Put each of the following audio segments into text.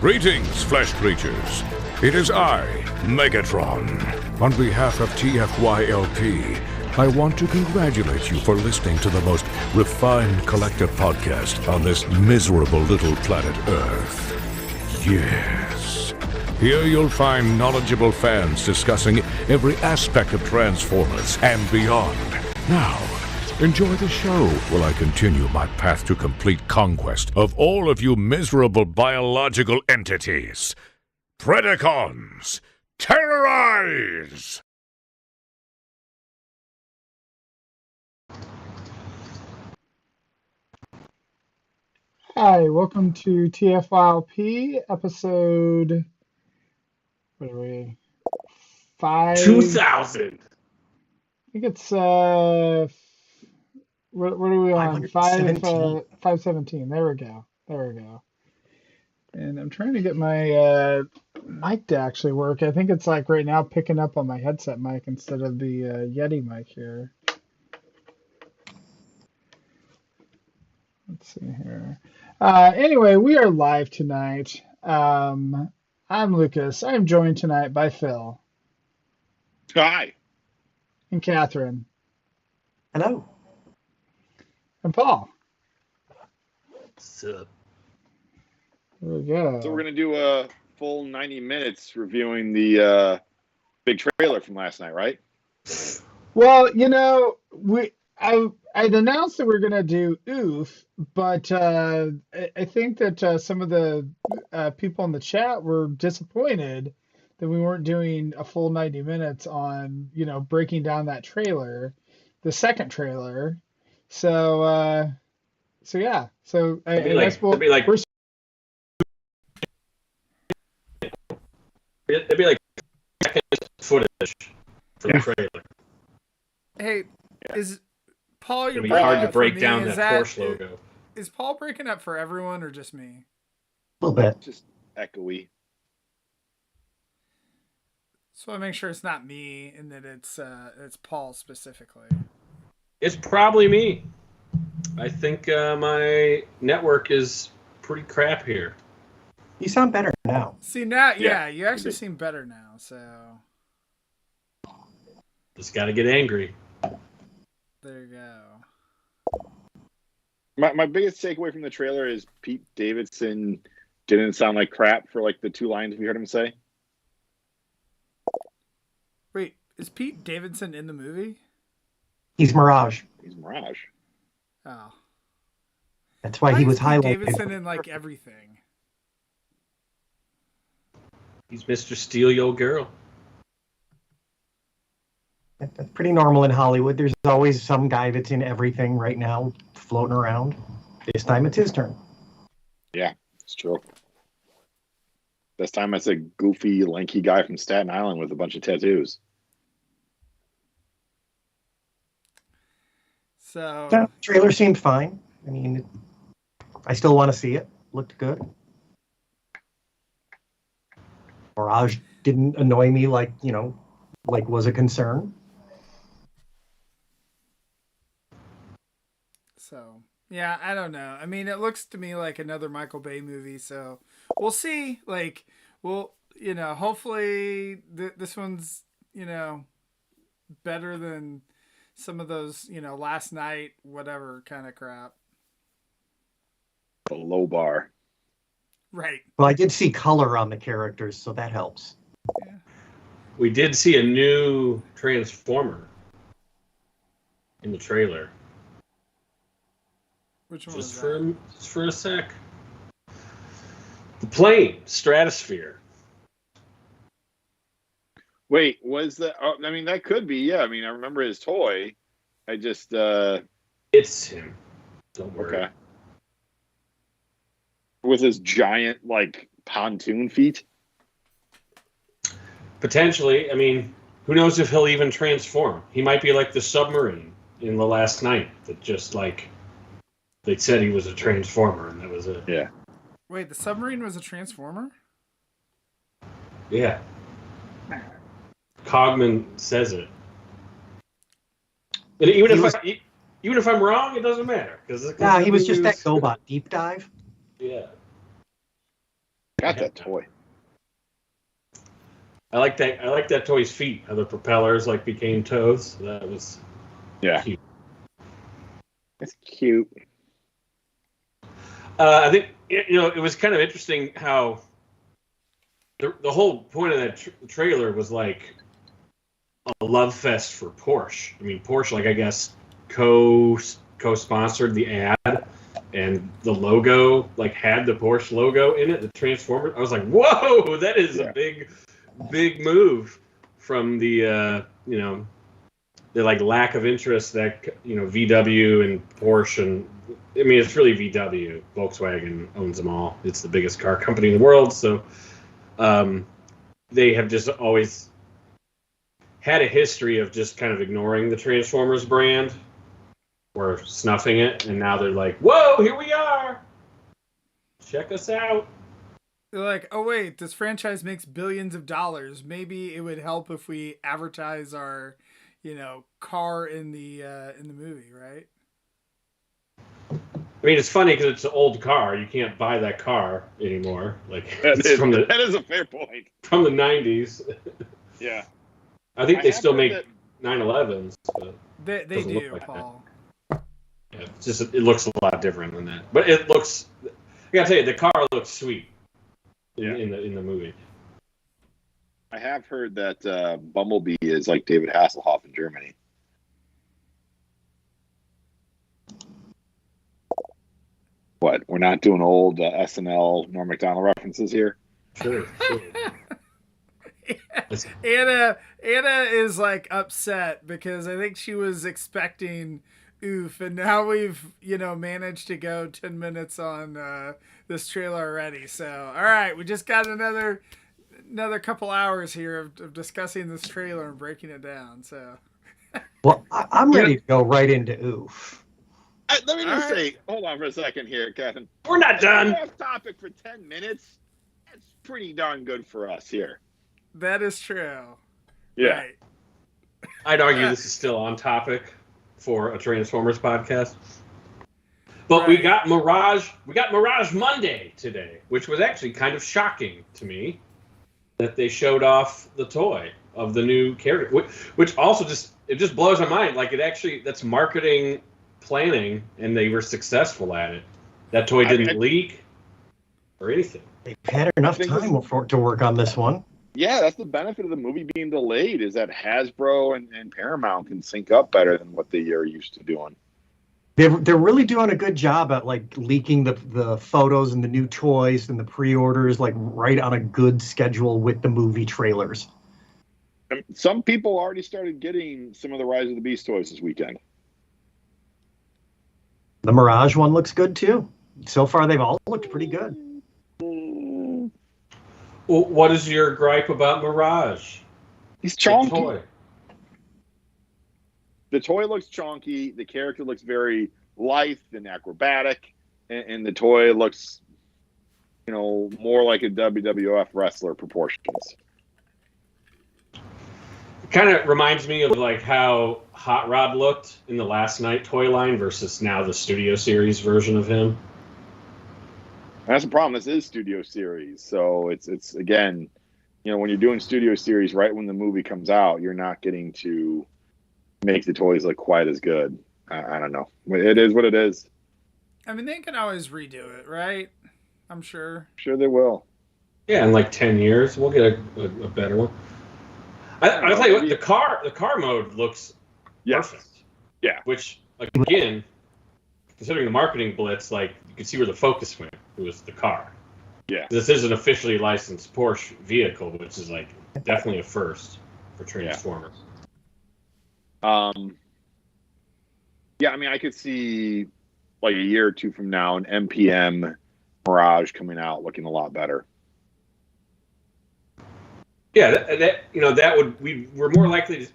Greetings, flesh creatures. It is I, Megatron. On behalf of TFYLP, I want to congratulate you for listening to the most refined collective podcast on this miserable little planet Earth. Yes. Here you'll find knowledgeable fans discussing every aspect of Transformers and beyond. Now, enjoy the show while I continue my path to complete conquest of all of you miserable biological entities. Predacons, terrorize! Hi, welcome to TFYLP episode. What are we? 2000. I think it's what are we on? 517. There we go. And I'm trying to get my mic to actually work. I think it's like right now picking up on my headset mic instead of the Yeti mic here. Let's see here. Anyway, we are live tonight. I'm Lucas. I'm joined tonight by Phil. Hi. And Catherine. Hello. And Paul. What's up? There we go. So we're going to do a full 90 minutes reviewing the big trailer from last night, right? Well, you know, I'd announced that we're going to do OOF, but I think that some of the people in the chat were disappointed that we weren't doing a full 90 minutes on, breaking down that trailer, the second trailer. So yeah. So I guess it'd be like footage for the trailer. Hey, is Paul? It'd be hard to break down that Porsche logo. Is Paul breaking up for everyone or just me? A little bit. Just echoey. So I make sure it's not me and that it's Paul specifically. It's probably me. I think my network is pretty crap here. You sound better now. See now, Yeah, you actually seem better now. So Just got to get angry. there you go. My biggest takeaway from the trailer is Pete Davidson didn't sound like crap for like the two lines we heard him say. Wait, is Pete Davidson in the movie? He's Mirage. He's Mirage. Oh, That's why he was Pete highlighted. Davidson in like everything. He's Mr. Steal Your Girl. That's pretty normal in Hollywood. There's always some guy that's in everything right now, floating around. This time it's his turn. Yeah, it's true. This time it's a goofy, lanky guy from Staten Island with a bunch of tattoos. So The trailer seemed fine. I mean, I still want to see it. Looked good. Mirage didn't annoy me like was a concern. So, yeah, I don't know. I mean, it looks to me like another Michael Bay movie, so we'll see. Like, hopefully this one's, better than some of those, last night, whatever kind of crap. A low bar. Right. Well, I did see color on the characters, so that helps. Yeah. We did see a new Transformer in the trailer. Which one Just was that? for a sec. The plane, Stratosphere. Wait, was that? Oh, I mean, that could be. Yeah, I mean, I remember his toy. I just. It's him. Don't worry. Okay. With his giant, like, pontoon feet. Potentially. I mean, who knows if he'll even transform? He might be like the submarine in The Last Night that just, like, they said he was a transformer and that was it. Yeah. Wait, the submarine was a transformer? Yeah. Cogman says it. And even if I'm wrong, it doesn't matter. Yeah, he was just that GoBot deep dive. Yeah. got that toy. I like that toy's feet. How the propellers like became toes. That was cute. It's cute. I think it was kind of interesting how the whole point of that trailer was like a love fest for Porsche. I mean, Porsche, like I guess co-sponsored the ad, and the logo like had the Porsche logo in it, the Transformer. I was like, whoa, that is a big move from the the like lack of interest that VW and Porsche, and I mean it's really VW. Volkswagen owns them all. It's the biggest car company in the world, so they have just always had a history of just kind of ignoring the Transformers brand or snuffing it, and now they're like, whoa, here we are, check us out. They're like, oh wait, this franchise makes billions of dollars. Maybe it would help if we advertise our, car in the movie, right? I mean, it's funny because it's an old car. You can't buy that car anymore. Like That it's is a fair point. from the 90s. Yeah. I think they still make that 911s. But They doesn't look do, like Paul. yeah, it's just it looks a lot different than that. But it looks. I gotta tell you, the car looks sweet in the movie. I have heard that Bumblebee is like David Hasselhoff in Germany. What? We're not doing old SNL Norm Macdonald references here? Sure. Anna is like upset because I think she was expecting oof, and now we've managed to go 10 minutes on this trailer already. So all right, we just got another couple hours here of discussing this trailer and breaking it down. So Well, I'm ready to go right into oof. Let me just say, hold on for a second here, Kevin. We're not done. Off topic for 10 minutes. That's pretty darn good for us here. that is true. Yeah. Right. I'd argue this is still on topic for a Transformers podcast. But we got Mirage Monday today, which was actually kind of shocking to me that they showed off the toy of the new character, which also just blows my mind. Like that's marketing planning, and they were successful at it. That toy didn't leak or anything. They've had enough time to work on this one. Yeah, that's the benefit of the movie being delayed, is that Hasbro and Paramount can sync up better than what they are used to doing. They're really doing a good job at like leaking the photos and the new toys and the pre-orders like right on a good schedule with the movie trailers. And some people already started getting some of the Rise of the Beast toys this weekend. The Mirage one looks good too. So far, they've all looked pretty good. Well, what is your gripe about Mirage? He's chonky. The toy. The toy looks chonky. The character looks very lithe and acrobatic, and the toy looks, more like a WWF wrestler proportions. It kind of reminds me of like how Hot Rod looked in the Last Night toy line versus now the Studio Series version of him. That's the problem. This is Studio Series, so it's again, when you're doing Studio Series right when the movie comes out, you're not getting to make the toys look quite as good. I don't know. It is what it is. I mean, they can always redo it, right? I'm sure. Sure they will. Yeah, in like 10 years, we'll get a better one. I'll tell you what, the car mode looks perfect. Yeah. Which, again, considering the marketing blitz, like, you can see where the focus went. It was the car. Yeah. This is an officially licensed Porsche vehicle, which is, like, definitely a first for Transformers. Yeah, I mean, I could see, like, a year or two from now, an MPM Mirage coming out looking a lot better. Yeah, we're more likely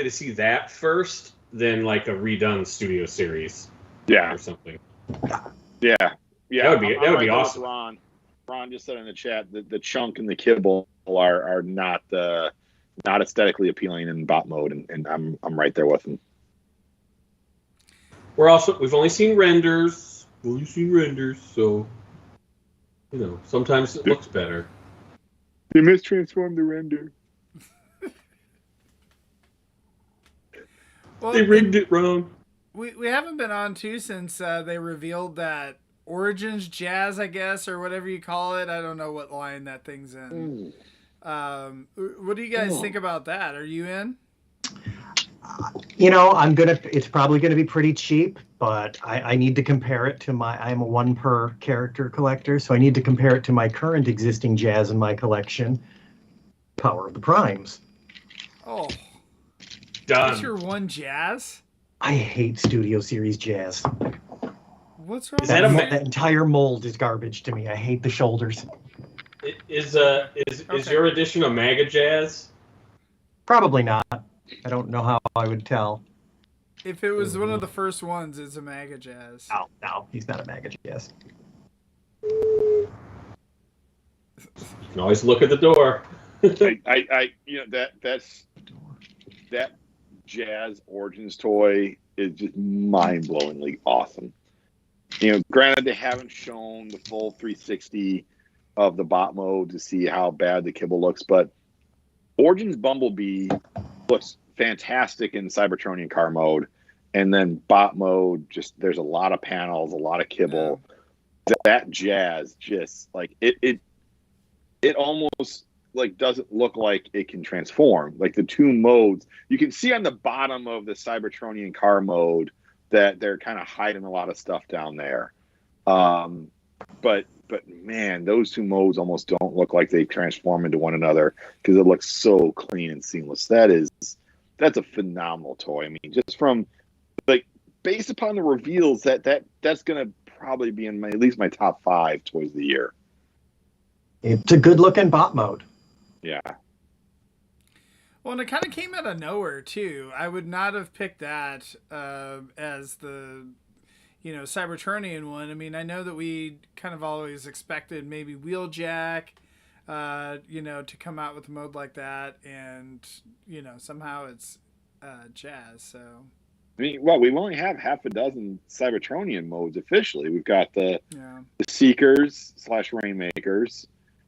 to see that first than like a redone Studio Series, or something. Yeah. That would be awesome. Ron just said in the chat that the chunk and the kibble are not aesthetically appealing in bot mode, and I'm right there with him. We've only seen renders. So sometimes it looks better. They mistransformed the render. Well, They rigged it wrong. We haven't been on too since they revealed that Origins Jazz, I guess, or whatever you call it. I don't know what line that thing's in. What do you guys think about that? Are you in? It's probably gonna be pretty cheap, but I need to compare it to I'm a one per character collector, so I need to compare it to my current existing Jazz in my collection, Power of the Primes. Oh, done. That's your one Jazz? I hate Studio Series Jazz. What's wrong? That entire mold is garbage to me. I hate the shoulders. Is your edition a MAGA Jazz? Probably not. I don't know how I would tell. If it was one of the first ones, it's a MAGA Jazz. Oh, no, he's not a MAGA Jazz. You can always look at the door. That Jazz Origins toy is just mind-blowingly awesome. Granted, they haven't shown the full 360 of the bot mode to see how bad the kibble looks, but Origins Bumblebee looks fantastic in Cybertronian car mode, and then bot mode, just there's a lot of panels, a lot of kibble. Yeah. That Jazz just like it almost like doesn't look like it can transform. Like the two modes, you can see on the bottom of the Cybertronian car mode that they're kind of hiding a lot of stuff down there. But man, those two modes almost don't look like they transform into one another because it looks so clean and seamless. That's a phenomenal toy. I mean, just from like based upon the reveals, that's gonna probably be in at least my top 5 toys of the year. It's a good looking bot mode. Yeah. Well, and it kind of came out of nowhere too. I would not have picked that as the Cybertronian one. I mean, I know that we kind of always expected maybe Wheeljack, to come out with a mode like that, and somehow it's Jazz. So I mean, well, we only have half a dozen Cybertronian modes officially. We've got the Seekers / Rainmakers.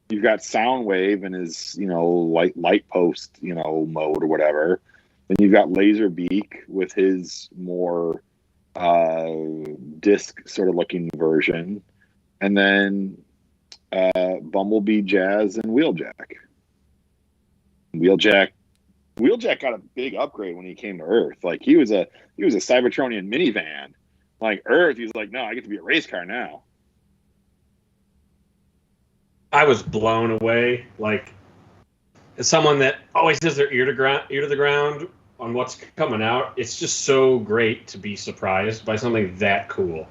You've got Soundwave and his, light post, mode or whatever. Then you've got Laserbeak with his more disc sort of looking version. And then Bumblebee, Jazz, and Wheeljack. Wheeljack got a big upgrade when he came to Earth. Like he was a Cybertronian minivan. Like Earth, he's like, no, I get to be a race car now. I was blown away. Like, as someone that always has their ear to the ground on what's coming out, it's just so great to be surprised by something that cool.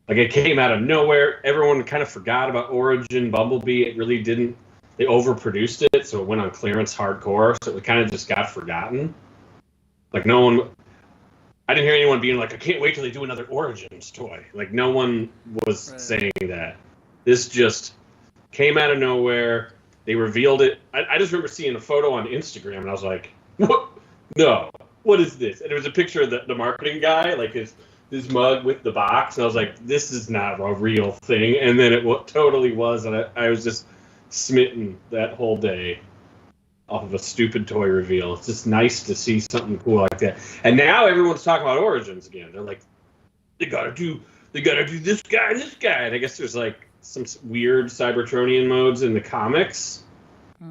Like, it came out of nowhere. Everyone kind of forgot about Origin Bumblebee. It really didn't. They overproduced it, so it went on clearance hardcore. So it kind of just got forgotten. Like, no one. I didn't hear anyone being like, I can't wait till they do another Origins toy. Like, no one was saying that. This just came out of nowhere. They revealed it. I just remember seeing a photo on Instagram, and I was like, what? No. What is this? And it was a picture of the marketing guy, like his mug with the box. And I was like, this is not a real thing. And then it totally was. And I was just smitten that whole day off of a stupid toy reveal. It's just nice to see something cool like that. And now everyone's talking about Origins again. They're like, they gotta do this guy and this guy. And I guess there's like some weird Cybertronian modes in the comics.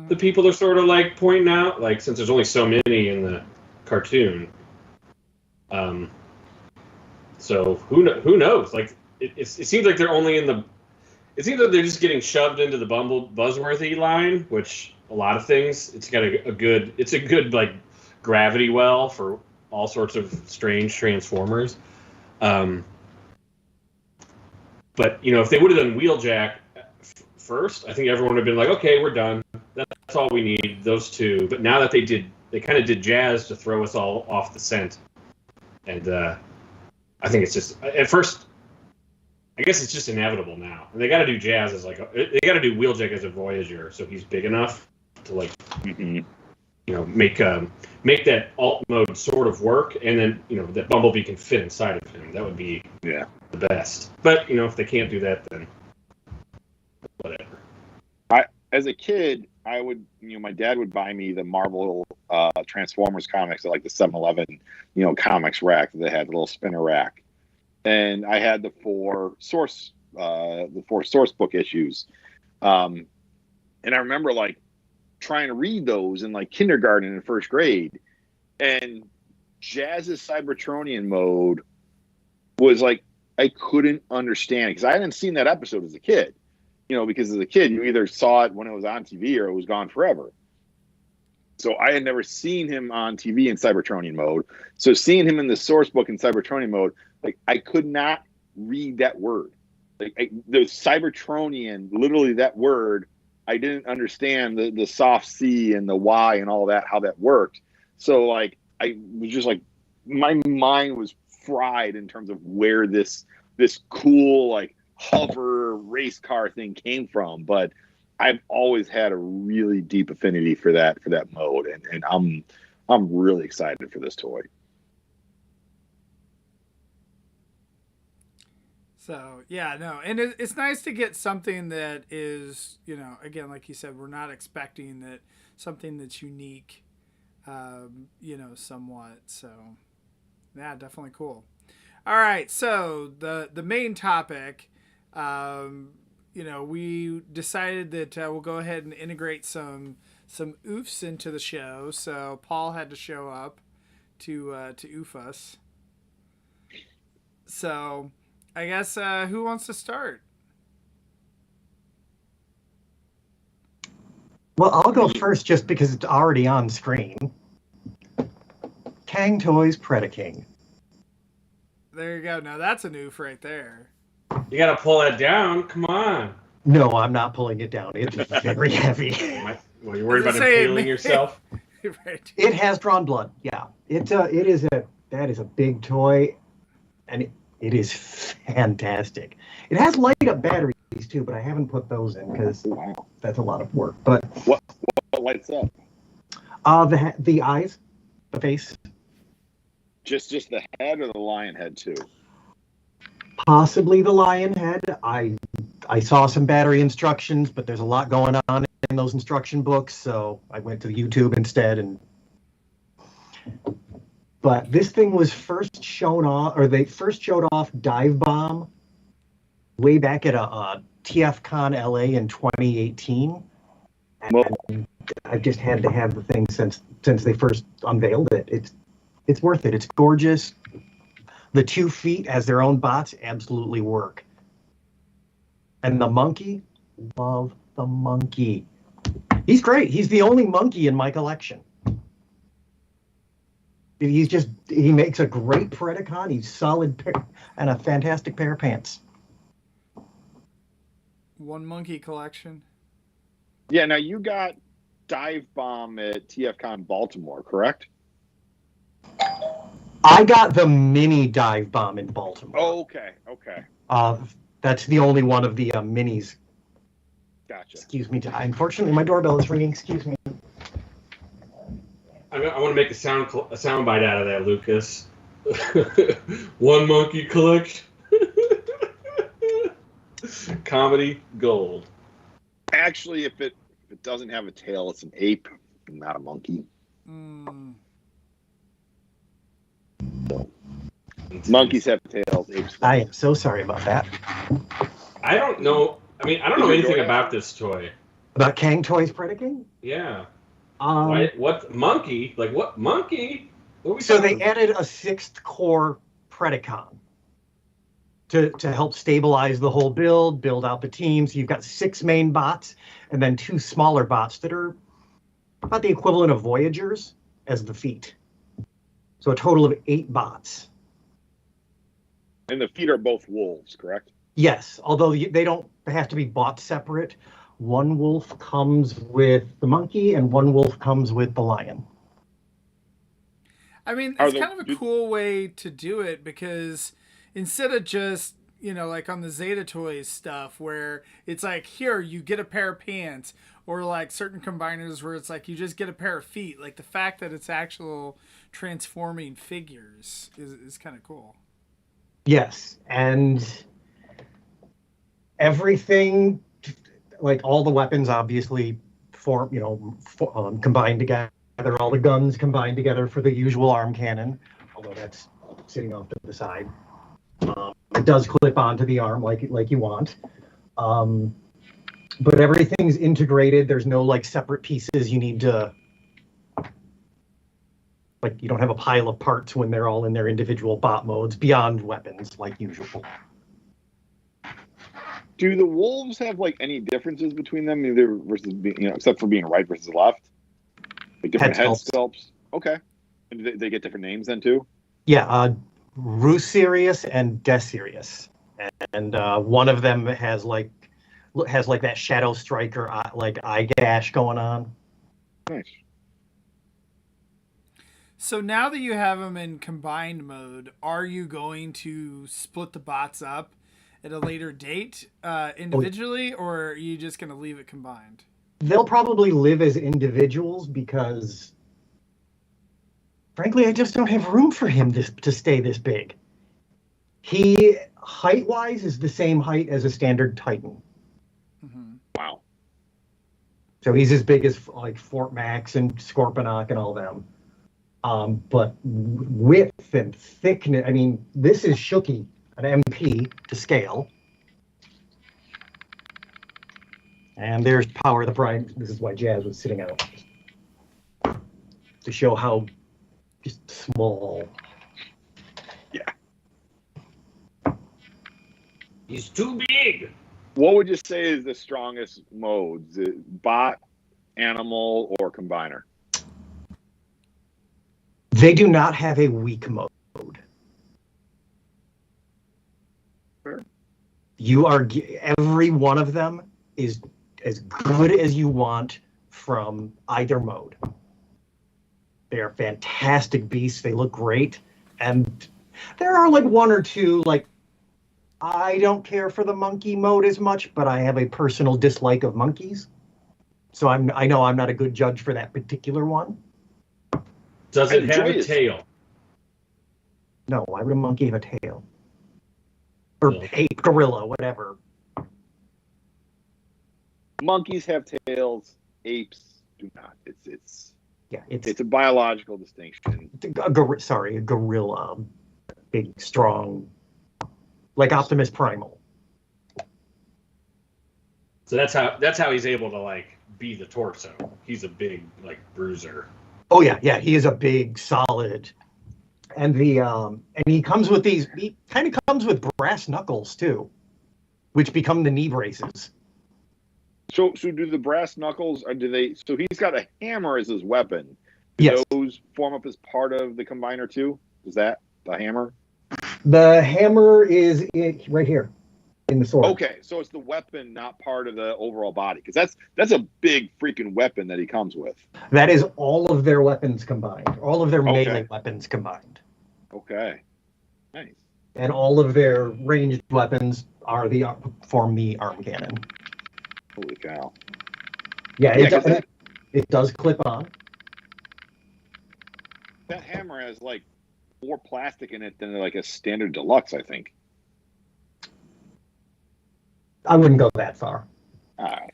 The people are sort of like pointing out, like, since there's only so many in the cartoon. So who knows? Like, it seems like they're only in the. It seems like they're just getting shoved into the Buzzworthy line, which a lot of things. It's got a good like gravity well for all sorts of strange Transformers. But if they would have done Wheeljack first, I think everyone would have been like, okay, we're done. That's all we need, those two. But now that they kind of did Jazz to throw us all off the scent. And I think it's just, at first, I guess it's just inevitable now. And they got to do Jazz as like, they got to do Wheeljack as a Voyager, so he's big enough to like, make that alt mode sort of work, and then that Bumblebee can fit inside of him. That would be the best. But if they can't do that, then as a kid, I would, my dad would buy me the Marvel Transformers comics at like the 7-Eleven, comics rack that they had, the little spinner rack. And I had the four source book issues. And I remember like trying to read those in like kindergarten and first grade. And Jazz's Cybertronian mode was like, I couldn't understand, because I hadn't seen that episode as a kid. Because as a kid, you either saw it when it was on TV or it was gone forever. So I had never seen him on TV in Cybertronian mode. So seeing him in the source book in Cybertronian mode, like I could not read that word. Like the Cybertronian, literally that word, I didn't understand the soft C and the Y and all that, how that worked. So like I was just like, my mind was fried in terms of where this cool like hover race car thing came from. But I've always had a really deep affinity for that mode, and I'm really excited for this toy. So yeah, no, and it's nice to get something that is, again, like you said, we're not expecting that, something that's unique, somewhat. So yeah, definitely cool. All right, so the main topic, we decided that we'll go ahead and integrate some oofs into the show. So Paul had to show up to oof us. So I guess who wants to start? Well, I'll go first just because it's already on screen. Kang Toys Predaking. There you go. Now that's an oof right there. You got to pull that down. Come on. No, I'm not pulling it down. It's very heavy. Well, you're worried about impaling yourself? Right. It has drawn blood. Yeah. That is a big toy, and it is fantastic. It has light up batteries too, but I haven't put those in because that's a lot of work. But what lights up? The eyes, the face. Just the head, or the lion head too? Possibly the lion head. I saw some battery instructions, but there's a lot going on in those instruction books, so I went to YouTube instead. But this thing was first shown off, or they first showed off Dive Bomb way back at a TFCon LA in 2018. And I've just had to have the thing since they first unveiled it. It's worth it. It's gorgeous. The 2 feet as their own bots absolutely work. And the monkey, love the monkey. He's great. He's the only monkey in my collection. He makes a great Predacon. He's solid and a fantastic pair of pants. One monkey collection. Yeah, now you got Dive Bomb at TFCon Baltimore, correct? I got the mini Dive Bomb in Baltimore. Oh, okay. That's the only one of the minis. Gotcha. Excuse me. Unfortunately, my doorbell is ringing. Excuse me. I want to make a sound bite out of that, Lucas. One monkey collection. Comedy gold. Actually, if it doesn't have a tail, it's an ape, not a monkey. So, monkeys have tails. Apes. I am so sorry about that. I don't know. I don't know anything about this toy. About Kang Toys Predaking? Yeah. What monkey? Like what monkey? So they added a 6th core Predacon to help stabilize the whole build out the teams. You've got 6 main bots and then 2 smaller bots that are about the equivalent of Voyagers as the feet. So a total of 8 bots. And the feet are both wolves, correct? Yes, although they don't have to be bought separate. One wolf comes with the monkey and one wolf comes with the lion. It's kind of a cool way to do it, because instead of just, like on the Zeta Toys stuff where it's like, here, you get a pair of pants, or like certain combiners where it's like you just get a pair of feet. Like the fact that it's actual transforming figures is kind of cool. Yes, and everything, like all the weapons obviously combined together. All the guns combined together for the usual arm cannon, although that's sitting off to the side. It does clip onto the arm like you want. But everything's integrated. There's no like separate pieces you need to, like, you don't have a pile of parts when they're all in their individual bot modes beyond weapons like usual. Do the wolves have like any differences between them, either versus except for being right versus left? Like different head sculpts. Okay. And they get different names then too? Yeah, Rus Sirius and Des Sirius. And one of them has like that Shadow Striker like eye gash going on. Nice. So now that you have them in combined mode, are you going to split the bots up at a later date individually, or are you just going to leave it combined? They'll probably live as individuals because, frankly, I just don't have room for him to stay this big. He, height-wise, is the same height as a standard Titan. Mm-hmm. Wow. So he's as big as like Fort Max and Scorponok and all them. But width and thickness, I mean, this is Shooky, an MP to scale. And there's Power of the Prime. This is why Jazz was sitting out. To show how just small. Yeah. He's too big. What would you say is the strongest modes? Bot, animal, or combiner? They do not have a weak mode. Sure. Every one of them is as good as you want from either mode. They are fantastic beasts. They look great. And there are like one or two, like, I don't care for the monkey mode as much, but I have a personal dislike of monkeys. So I know I'm not a good judge for that particular one. Does it have a tail? No, why would a monkey have a tail? Or ape, gorilla, whatever. Monkeys have tails. Apes do not. It's a biological distinction. A gorilla, big, strong, like Optimus Primal. So that's how he's able to like be the torso. He's a big like bruiser. Oh yeah, he is a big, solid, and he comes with these. He kind of comes with brass knuckles too, which become the knee braces. So do the brass knuckles, or do they? So he's got a hammer as his weapon. Do Yes. those form up as part of the combiner too? Is that the hammer? The hammer is right here in the sword. Okay, so it's the weapon, not part of the overall body, because that's a big freaking weapon that he comes with. That is all of their weapons combined, all of their melee weapons combined. Okay, nice. And all of their ranged weapons form the arm cannon. Holy cow! Yeah, it does clip on. That hammer has like more plastic in it than like a standard deluxe, I think. I wouldn't go that far. All right.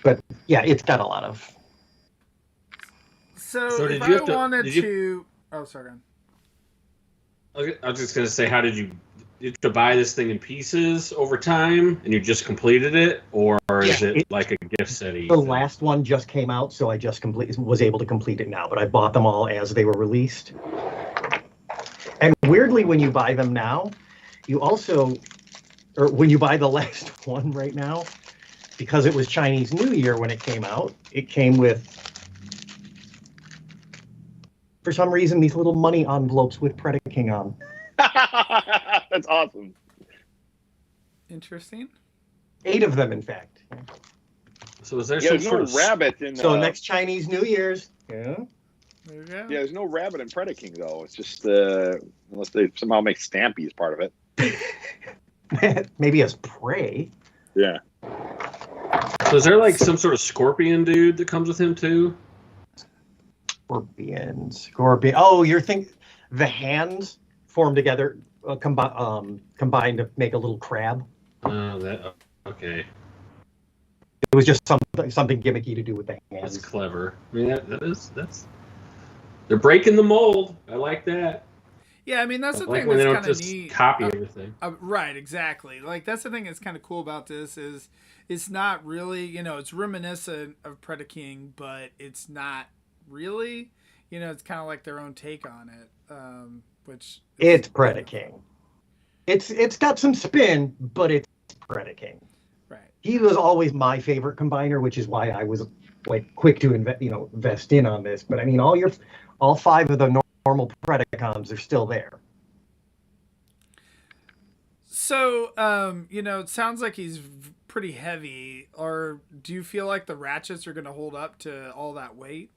But yeah, it's got a lot of. So did if you I have to- wanted did you- to, oh sorry. I was just gonna say, how did you to buy this thing in pieces over time, and you just completed it, or is it like a gift set? The last one just came out, so I just was able to complete it now. But I bought them all as they were released. And weirdly, when you buy them now, you also, or when you buy the last one right now, because it was Chinese New Year when it came out, it came with, for some reason, these little money envelopes with Predaking on. That's awesome. Interesting. 8 of them, in fact. So is there There's some no sort of rabbit in. So next Chinese New Year's. Yeah. There you go. Yeah, there's no rabbit in Predaking though. It's just unless they somehow make Stampy as part of it. Maybe as prey. Yeah. So is there like some sort of scorpion dude that comes with him too? Scorpion. Oh, you're thinking the hands form together, combined to make a little crab. Oh, that okay. It was just something gimmicky to do with the hands. That's clever. I mean, that's they're breaking the mold. I like that. Yeah, I mean that's I the like thing when that's they kind don't of just neat. copy everything. Right, exactly. Like that's the thing that's kind of cool about this is it's not really, it's reminiscent of Predaking, but it's not really. It's kind of like their own take on it, which it's Predaking. It's got some spin, but it's Predaking. Right. He was always my favorite combiner, which is why I was like quick to invest in on this. But I mean, all 5 of the normal Predacons are still there. So, it sounds like he's pretty heavy. Or do you feel like the ratchets are going to hold up to all that weight?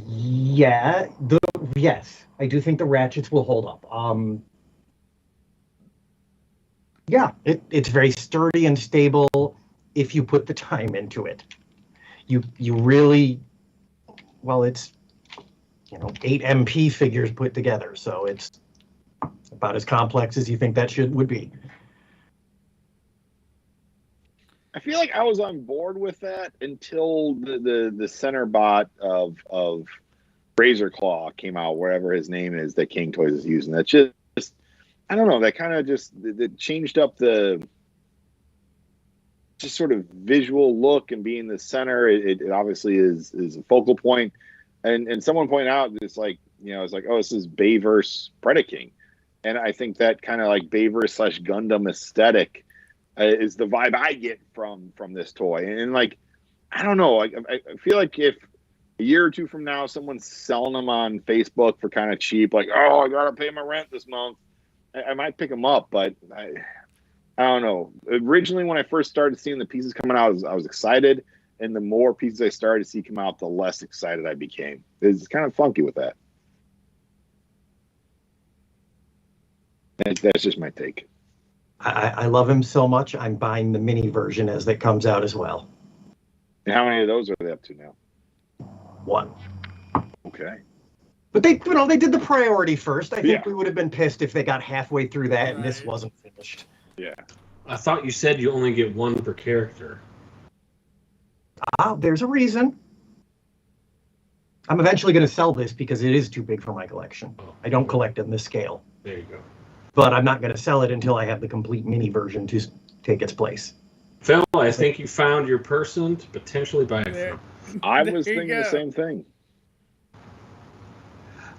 Yeah, yes, I do think the ratchets will hold up. Yeah, it's very sturdy and stable if you put the time into it. You really, well, it's 8 MP figures put together, so it's about as complex as you think that would be. I feel like I was on board with that until the center bot of Razor Claw came out, wherever his name is that King Toys is using. That's just I don't know. That kind of just it changed up the just sort of visual look and being the center. It obviously is a focal point. And someone pointed out it's like it's like, oh, this is Bayverse Predaking, and I think that kind of like Bayverse / Gundam aesthetic is the vibe I get from this toy. And like, I don't know, I feel like if a year or two from now someone's selling them on Facebook for kind of cheap, like, oh, I gotta pay my rent this month, I might pick them up. But I don't know. Originally, when I first started seeing the pieces coming out, I was excited. And the more pieces I started to see come out, the less excited I became. It's kind of funky with that. That's just my take. I love him so much, I'm buying the mini version as that comes out as well. And how many of those are they up to now? 1. Okay. But they did the priority first. I think we would have been pissed if they got halfway through that and this wasn't finished. Yeah. I thought you said you only get 1 per character. There's a reason. I'm eventually going to sell this because it is too big for my collection. I don't collect in this scale. There you go. But I'm not going to sell it until I have the complete mini version to take its place. Phil, I think you found your person to potentially buy it from. I was thinking the same thing.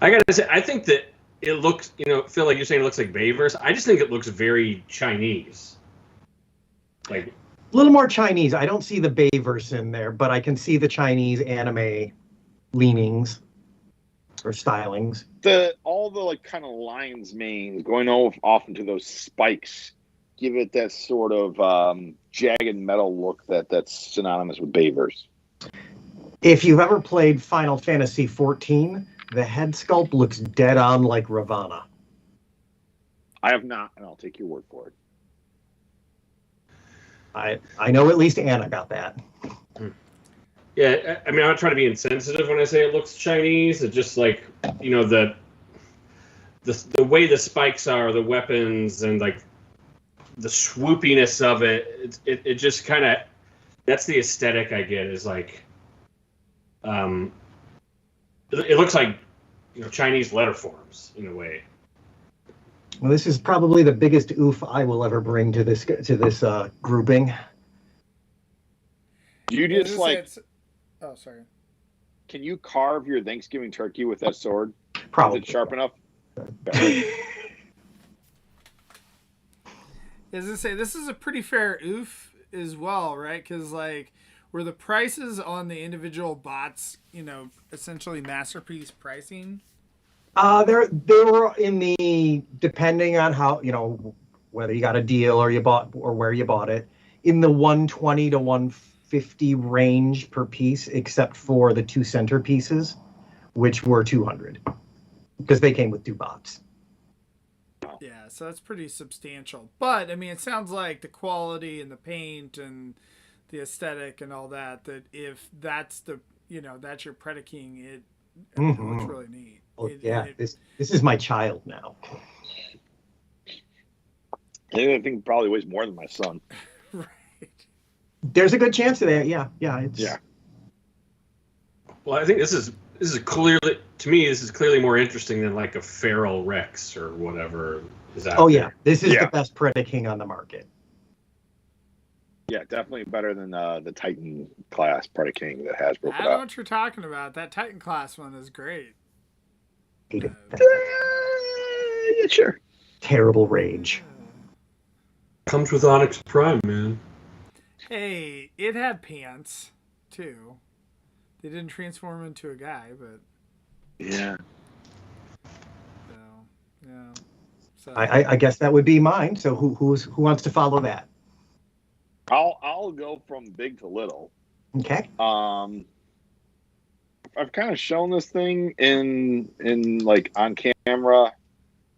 I gotta say, I think that it looks, Phil, like you're saying, it looks like Bayverse. I just think it looks very Chinese. Like a little more Chinese. I don't see the Bayverse in there, but I can see the Chinese anime leanings or stylings. All the like kind of lion's manes going off into those spikes give it that sort of jagged metal look that's synonymous with Bayverse. If you've ever played Final Fantasy XIV, the head sculpt looks dead on like Ravana. I have not, and I'll take your word for it. I know at least Anna got that. Yeah, I mean, I'm not trying to be insensitive when I say it looks Chinese. It's just like, the way the spikes are, the weapons, and like the swoopiness of it. It just kind of, that's the aesthetic I get. Is like, it looks like Chinese letter forms in a way. Well, this is probably the biggest oof I will ever bring to this grouping. You just like. Oh, sorry. Can you carve your Thanksgiving turkey with that sword? Probably. Is it sharp enough? As I say, this is a pretty fair oof as well, right? Because like, were the prices on the individual bots, essentially masterpiece pricing? They were in the, depending on how, whether you got a deal or you bought or where you bought it, in the 120 to 150 range per piece, except for the 2 center pieces, which were 200 because they came with 2 bots. Yeah, so that's pretty substantial. But I mean, it sounds like the quality and the paint and the aesthetic and all that if that's that's your Predaking, it looks really neat. This is my child now. I think probably weighs more than my son. Right. There's a good chance of that. Yeah. It's Yeah. Well, I think this is clearly, to me, this is clearly more interesting than like a feral Rex or whatever is out yeah. there. This is Yeah. the best Predaking on the market. Yeah, definitely better than the Titan class Predaking that Hasbro I put know out. what you're talking about. That Titan class one is great. Hate it. Yeah, sure. Terrible rage. Comes with Onyx Prime, man. Hey, it had pants too. They didn't transform into a guy, but Yeah. yeah. So I guess that would be mine. So who wants to follow that? I'll go from big to little. Okay. I've kind of shown this thing in like on camera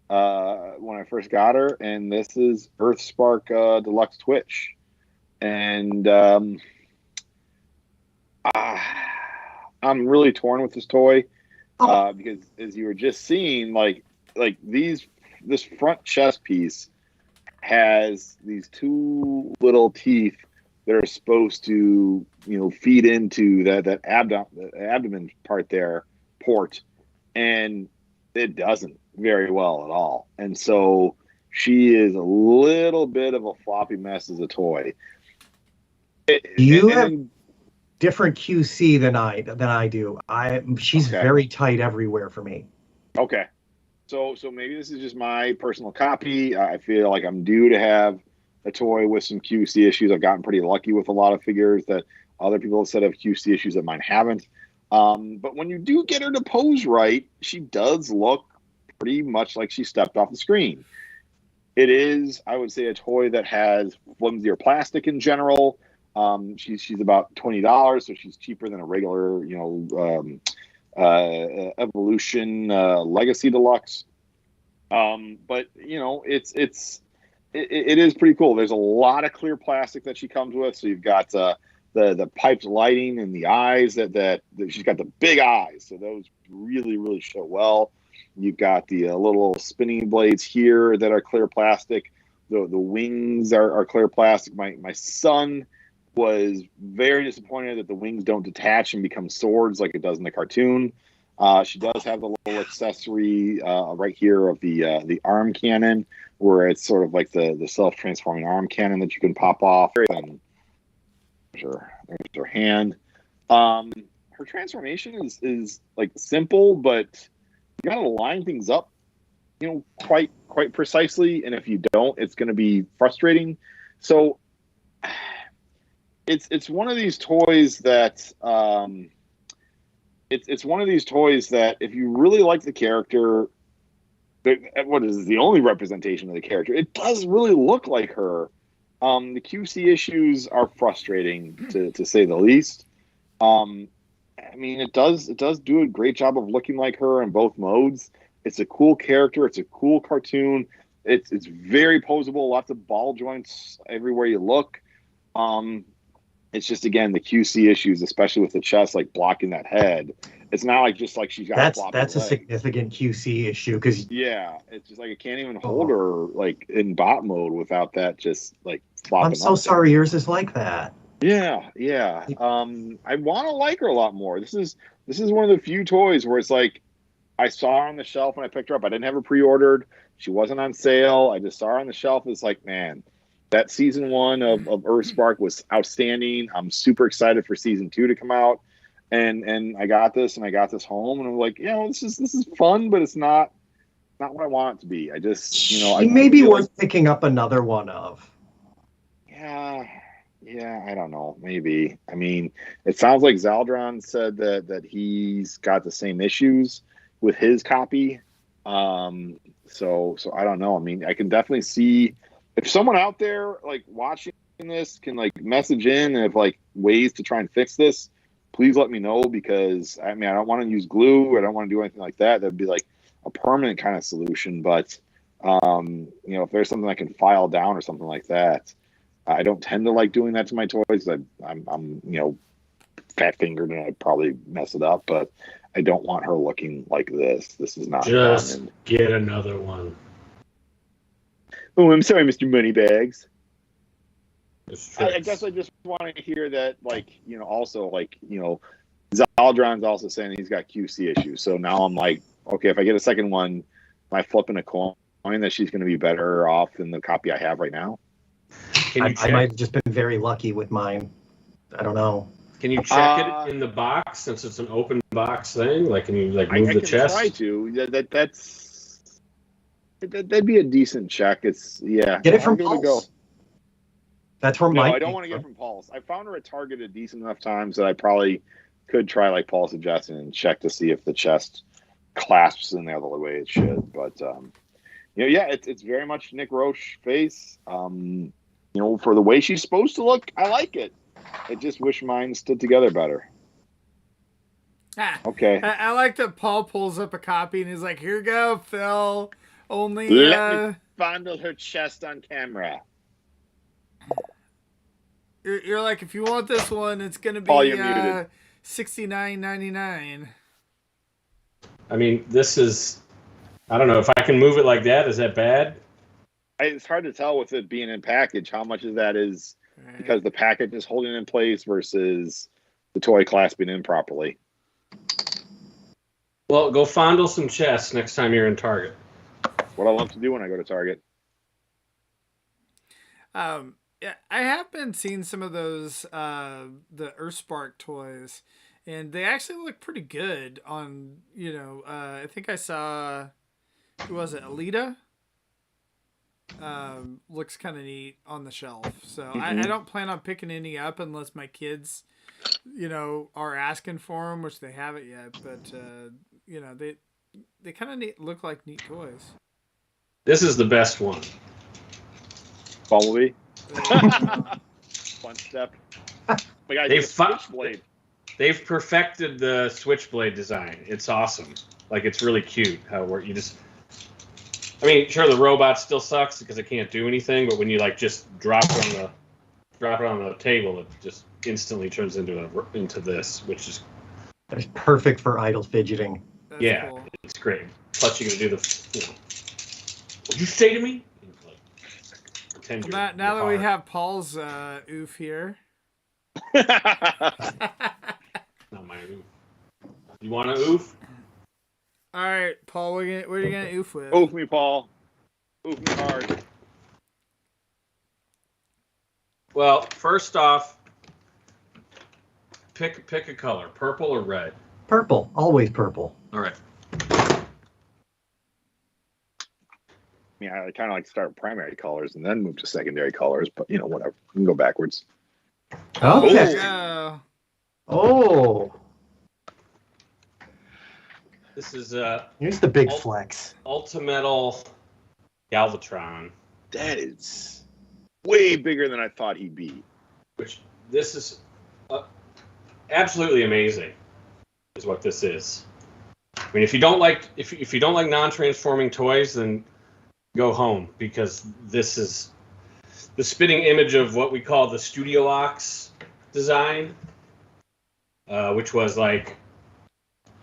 when I first got her, and this is Earthspark Deluxe Twitch, and I'm really torn with this toy because as you were just seeing, like this front chest piece has these two little teeth that are supposed to, feed into that abdomen part there, port, and it doesn't very well at all. And so she is a little bit of a floppy mess as a toy. You have different QC than I do. She's Okay. very tight everywhere for me. Okay. So maybe this is just my personal copy. I feel like I'm due to have a toy with some QC issues. I've gotten pretty lucky with a lot of figures that other people have said have QC issues that mine haven't. But when you do get her to pose right, she does look pretty much like she stepped off the screen. It is, I would say, a toy that has flimsier plastic in general. She's about $20, so she's cheaper than a regular, Evolution Legacy Deluxe. But it is pretty cool. There's a lot of clear plastic that she comes with. So you've got the piped lighting and the eyes that she's got the big eyes, so those really show well. You've got the little spinning blades here that are clear plastic. The wings are clear plastic. My son was very disappointed that the wings don't detach and become swords like it does in the cartoon. She does have the little accessory right here of the arm cannon, where it's sort of like the self-transforming arm cannon that you can pop off. And there's her hand. Her transformation is like simple, but you gotta line things up, quite precisely. And if you don't, it's going to be frustrating. So it's one of these toys that it's one of these toys that if you really like the character, what is the only representation of the character, it does really look like her. The QC issues are frustrating to say the least. It does do a great job of looking like her in both modes. It's a cool character. It's a cool cartoon. It's very posable. Lots of ball joints everywhere you look. It's just, again, the QC issues, especially with the chest, like blocking that head. It's not like just like she's got. That's a significant QC issue because it's just like I can't even hold her like in bot mode without that just like flopping. I'm so sorry yours is like that. Yeah. I want to like her a lot more. This is one of the few toys where it's like I saw her on the shelf when I picked her up. I didn't have her pre-ordered. She wasn't on sale. I just saw her on the shelf. It's like, man, that season 1 of Earthspark was outstanding. I'm super excited for season 2 to come out. And I got this home and I'm like, this is fun, but it's not what I want it to be. I just, she may be worth picking up another one of. Yeah, I don't know. Maybe. I mean, it sounds like Zaldron said that he's got the same issues with his copy. So I don't know. I mean, I can definitely see if someone out there like watching this can like message in and have like ways to try and fix this, please let me know, because I don't want to use glue. I don't want to do anything like that. That'd be like a permanent kind of solution. But if there's something I can file down or something like that. I don't tend to like doing that to my toys. I'm fat fingered and I'd probably mess it up, but I don't want her looking like this. This is not just fun. get another one. Oh, I'm sorry, Mr. Moneybags. It's I guess I just want to hear that, like, also, like, Zaldron's also saying he's got QC issues. So now I'm like, okay, if I get a second one, am I flipping a coin that she's going to be better off than the copy I have right now? I might have just been very lucky with mine. I don't know. Can you check it in the box since it's an open box thing? Like, can you move the chest? I can try to. That'd be a decent check. It's Get it from Pulse. That's where I don't want to get from Pulse. I found her at Target a decent enough times that I probably could try, like Paul suggested, and check to see if the chest clasps in there the way it should. But it's very much Nick Roche face. For the way she's supposed to look, I like it. I just wish mine stood together better. Okay. I like that Paul pulls up a copy and he's like, "Here you go, Phil. Only let me fondle her chest on camera." You're like, if you want this one, it's gonna be $69.99. I mean, this is. I don't know if I can move it like that. Is that bad? It's hard to tell with it being in package how much of that is because the package is holding it in place versus the toy clasping in properly. Well, go fondle some chests next time you're in Target. What I love to do when I go to Target. Yeah, I have been seeing some of those the Earthspark toys, and they actually look pretty good on. I think I saw, who was it, Alita? Looks kind of neat on the shelf. So I don't plan on picking any up unless my kids, are asking for them, which they haven't yet. But they kind of look like neat toys. This is the best one. Bumblebee. Fun step. Switchblade. They've perfected the Switchblade design. It's awesome. Like, it's really cute how you just. I mean, sure, the robot still sucks because it can't do anything, but when you just drop it on the table, it just instantly turns into this, which is. It's perfect for idle fidgeting. That's cool. It's great. Plus, you can do the. What'd you say to me? Now that we have Paul's oof here. Not my oof. You want to oof? All right, Paul, what are you going to oof with? Oof me, Paul. Oof me hard. Well, first off, pick a color, purple or red? Purple, always purple. All right. I kind of like to start with primary colors and then move to secondary colors, but whatever. We can go backwards. Okay. Yeah. Oh. This is here's the big flex. Ultimetal Galvatron. That is way bigger than I thought he'd be. Which this is absolutely amazing. Is what this is. I mean, if you don't like non-transforming toys, then go home, because this is the spitting image of what we call the Studio Ox design, which was like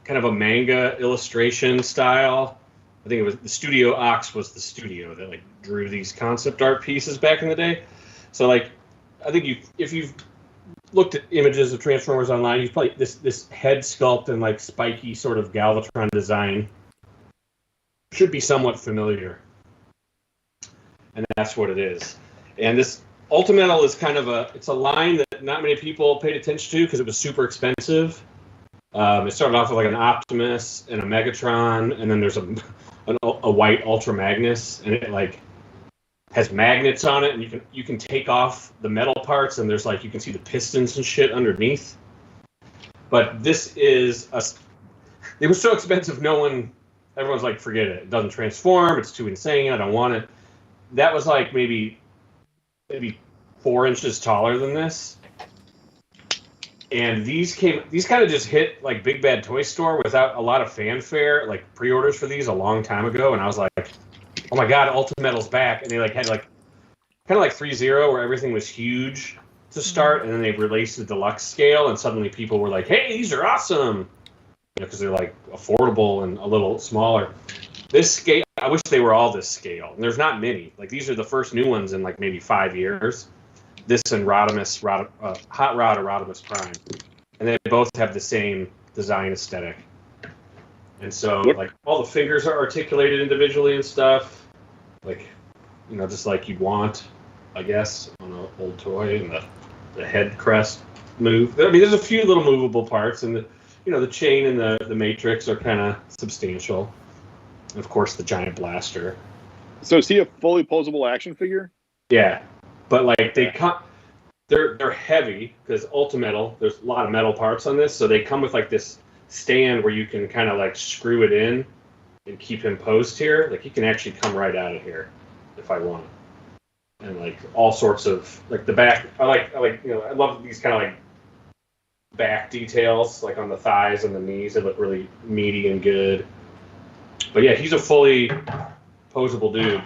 kind of a manga illustration style. I think it was the Studio Ox was the studio that drew these concept art pieces back in the day. So I think if you've looked at images of Transformers online, you've probably this head sculpt and spiky sort of Galvatron design should be somewhat familiar. And that's what it is. And this Ultimetal is kind of it's a line that not many people paid attention to because it was super expensive. It started off with an Optimus and a Megatron, and then there's a white Ultra Magnus, and it has magnets on it, and you can take off the metal parts, and there's you can see the pistons and shit underneath. But this is it was so expensive, everyone's forget it. It doesn't transform, it's too insane, I don't want it. That was maybe 4 inches taller than this. And these kind of just hit Big Bad Toy Store without a lot of fanfare, pre-orders for these a long time ago, and I was like, oh my god, Ultimetal's back. And they had kind of like 3-0 where everything was huge to start, and then they released the deluxe scale, and suddenly people were like, hey, these are awesome, because they're affordable and a little smaller. This scale, I wish they were all this scale. And there's not many. Like, these are the first new ones in, like, maybe 5 years. This and Hot Rod or Rodimus Prime. And they both have the same design aesthetic. And so, like, all the fingers are articulated individually and stuff. Like, you know, just like you'd want, I guess, on an old toy. And the head crest move. I mean, there's a few little movable parts. And, the chain and the matrix are kind of substantial. And, of course, the giant blaster. So is he a fully posable action figure? Yeah. But, like, they're heavy because Ultimetal, there's a lot of metal parts on this. So they come with, like, this stand where you can kind of, like, screw it in and keep him posed here. Like, he can actually come right out of here if I want. And, like, all sorts of, like, the back. I love these kind of, like, back details, like, on the thighs and the knees. They look really meaty and good. But, yeah, he's a fully posable dude.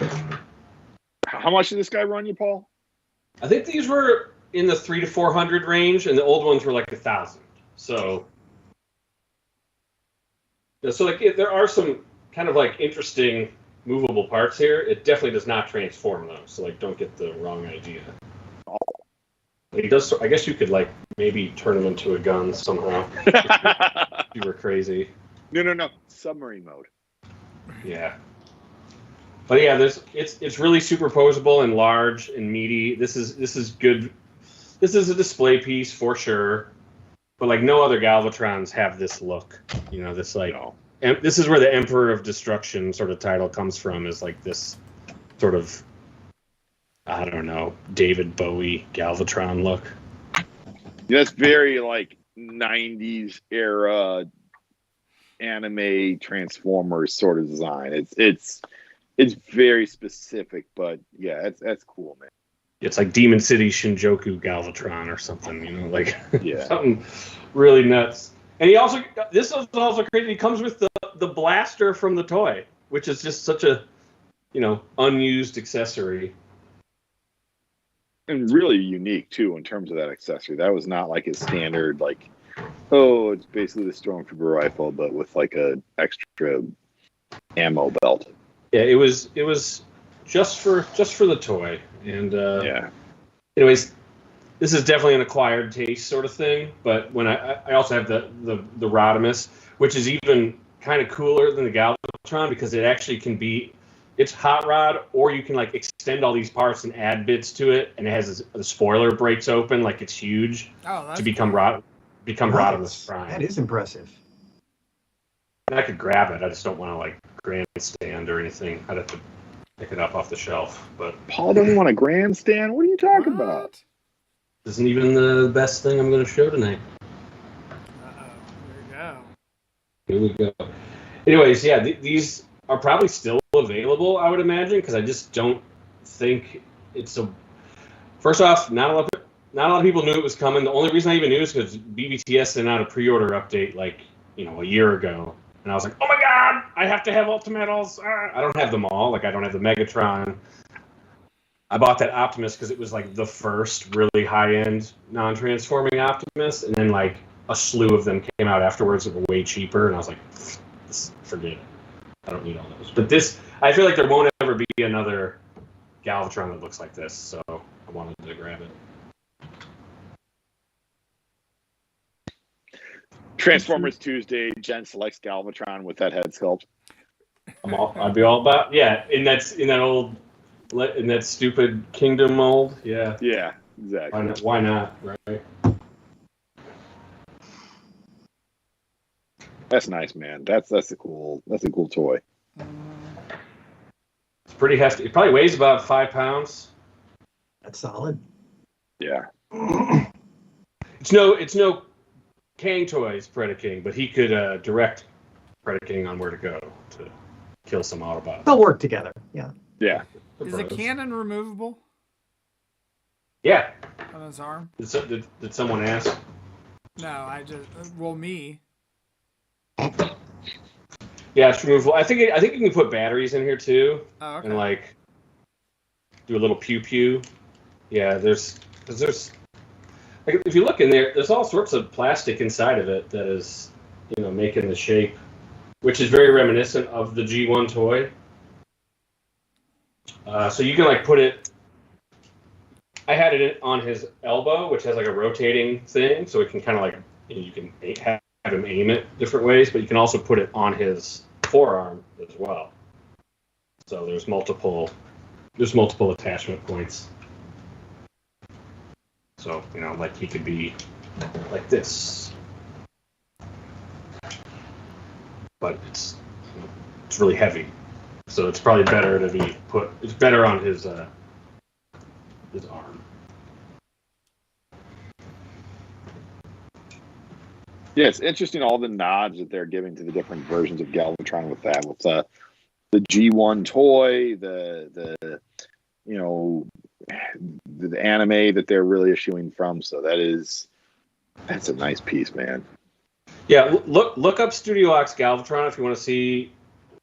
How much did this guy run you, Paul? I think these were in the 300 to 400 range, and the old ones were like 1,000. So, like there are some kind of like interesting movable parts here. It definitely does not transform though, so like don't get the wrong idea. He does. I guess you could like maybe turn him into a gun somehow. If you were crazy. No. Submarine mode. Yeah. But yeah, it's really superposable and large and meaty. This is good. This is a display piece for sure. But like no other Galvatrons have this look. This like this is where the Emperor of Destruction sort of title comes from, is like this sort of, I don't know, David Bowie Galvatron look. Yeah, that's very like 90s era anime Transformers sort of design. It's very specific, but yeah, that's cool, man. It's like Demon City Shinjuku Galvatron or something, like something really nuts. And this is also crazy. He comes with the blaster from the toy, which is just such a, unused accessory. And really unique too in terms of that accessory. That was not like his standard, like, it's basically the Stormtrooper rifle, but with like a extra ammo belt. Yeah, it was just for the toy, and Anyways, this is definitely an acquired taste sort of thing. But when I also have the Rodimus, which is even kind of cooler than the Galvatron because it actually can be, it's hot rod, or you can like extend all these parts and add bits to it, and it has the spoiler breaks open like it's huge to become cool. Rodimus Prime. That is impressive. And I could grab it. I just don't want to like grandstand or anything. I'd have to pick it up off the shelf. But Paul doesn't want a grandstand. What are you talking about? This isn't even the best thing I'm going to show tonight. Here we go. Anyways, yeah, these are probably still available, I would imagine, because I just don't think it's a. First off, not a lot of people knew it was coming. The only reason I even knew is because BBTS sent out a pre-order update like a year ago. And I was like, oh my god, I have to have Ultimetals. I don't have them all. Like, I don't have the Megatron. I bought that Optimus because it was, like, the first really high-end non-transforming Optimus. And then, like, a slew of them came out afterwards that were way cheaper. And I was like, forget it. I don't need all those. But this, I feel like there won't ever be another Galvatron that looks like this. So I wanted to grab it. Transformers Tuesday, Jen selects Galvatron with that head sculpt. I'd be all about in that stupid Kingdom mold. Yeah. Yeah, exactly. Why not? Right. That's nice, man. That's a cool toy. It's pretty hefty. It probably weighs about 5 pounds. That's solid. Yeah. It's no Kang Toys Predaking, but he could direct Predaking on where to go to kill some Autobots. They'll work together. Yeah. Yeah. Is the cannon removable? Yeah. On his arm? Did someone ask? No, me. Yeah, it's removable. I think you can put batteries in here too. Oh, okay. And like do a little pew pew. Yeah, there's like, if you look in there, there's all sorts of plastic inside of it that is, making the shape, which is very reminiscent of the G1 toy. So you can like put it. I had it on his elbow, which has like a rotating thing, so it can kind of like you can have him aim it different ways, but you can also put it on his forearm as well. So there's multiple attachment points. So like he could be like this, but it's really heavy, so it's probably better to be put. It's better on his arm. Yeah, it's interesting all the nods that they're giving to the different versions of Galvatron with that. With the G1 toy, the anime that they're really issuing from. So that's a nice piece, man. Yeah, look up Studio Ox Galvatron if you want to see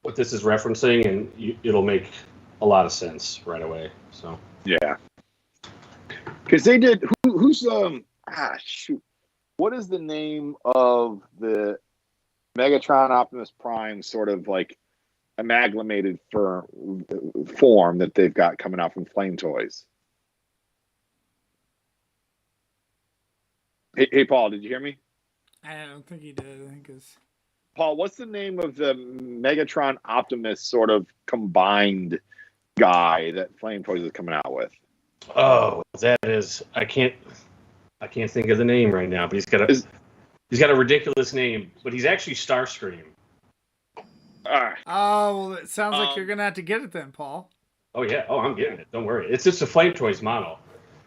what this is referencing, and it'll make a lot of sense right away. So yeah, because they did. Who's shoot. What is the name of the Megatron Optimus Prime sort of like amalgamated form that they've got coming out from Flame Toys? Hey, Paul, did you hear me? I don't think he did. I think it's Paul. What's the name of the Megatron Optimus sort of combined guy that Flame Toys is coming out with? Oh, that is I can't think of the name right now, but he's got a ridiculous name, but he's actually Starscream. Oh, well, it sounds like you're gonna have to get it then, Paul. Oh yeah, I'm getting it. Don't worry. It's just a Flame Toys model.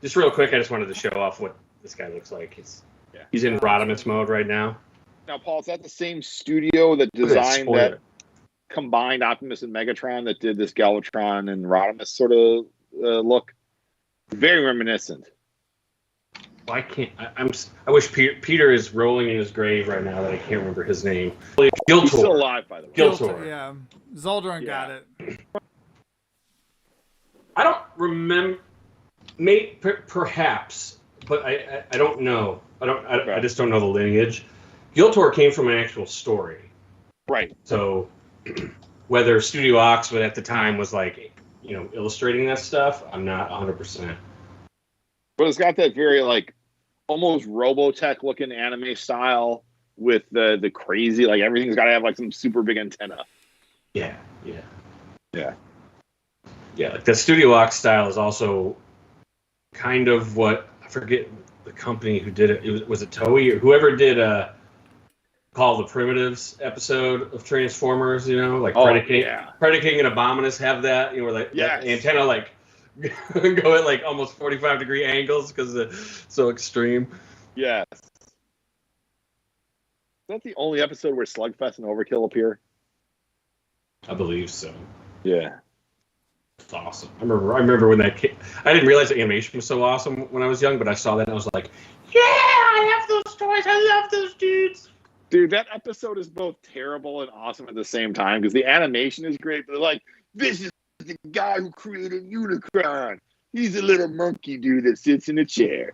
Just real quick, I just wanted to show off what this guy looks like. He's in Rodimus mode right now. Now, Paul, is that the same studio that designed that combined Optimus and Megatron that did this Galvatron and Rodimus sort of look? Very reminiscent. Well, I can't. I wish Peter is rolling in his grave right now that I can't remember his name. Giltor. He's still alive, by the way. Giltor. Yeah, Zoldron got it. I don't remember. Perhaps, but I don't know. I just don't know the lineage. Giltor came from an actual story, right? So whether Studio Ox at the time was like illustrating that stuff, I'm not 100%. But it's got that very like almost Robotech looking anime style with the crazy, like everything's got to have like some super big antenna. Yeah. Like the Studio Ox style is also kind of what I forget the company who did it. Was it Toei or whoever did Call the Primitives episode of Transformers? Like Predator King and Abominus have that. Where like that antenna like go at like almost 45-degree angles because it's so extreme. Yes. Is that the only episode where Slugfest and Overkill appear? I believe so. Yeah. It's awesome. I remember when that came. I didn't realize the animation was so awesome when I was young, but I saw that and I was like, yeah, I have those toys. I love those dudes. Dude, that episode is both terrible and awesome at the same time because the animation is great, but they're like, this is the guy who created Unicron. He's a little monkey dude that sits in a chair.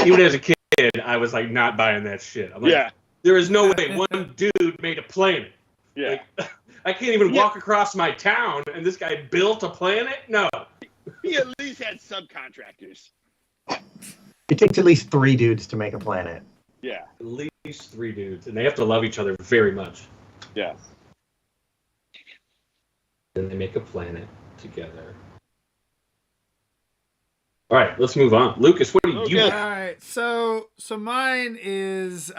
Even as a kid, I was like not buying that shit. I'm like, there is no way one dude made a planet. Yeah. Like, I can't even walk across my town and this guy built a planet? No. He at least had subcontractors. It takes at least 3 dudes to make a planet. Yeah. At least 3 dudes. And they have to love each other very much. Yes. Then they make a planet together. All right, let's move on. Lucas, what do you All right, so mine is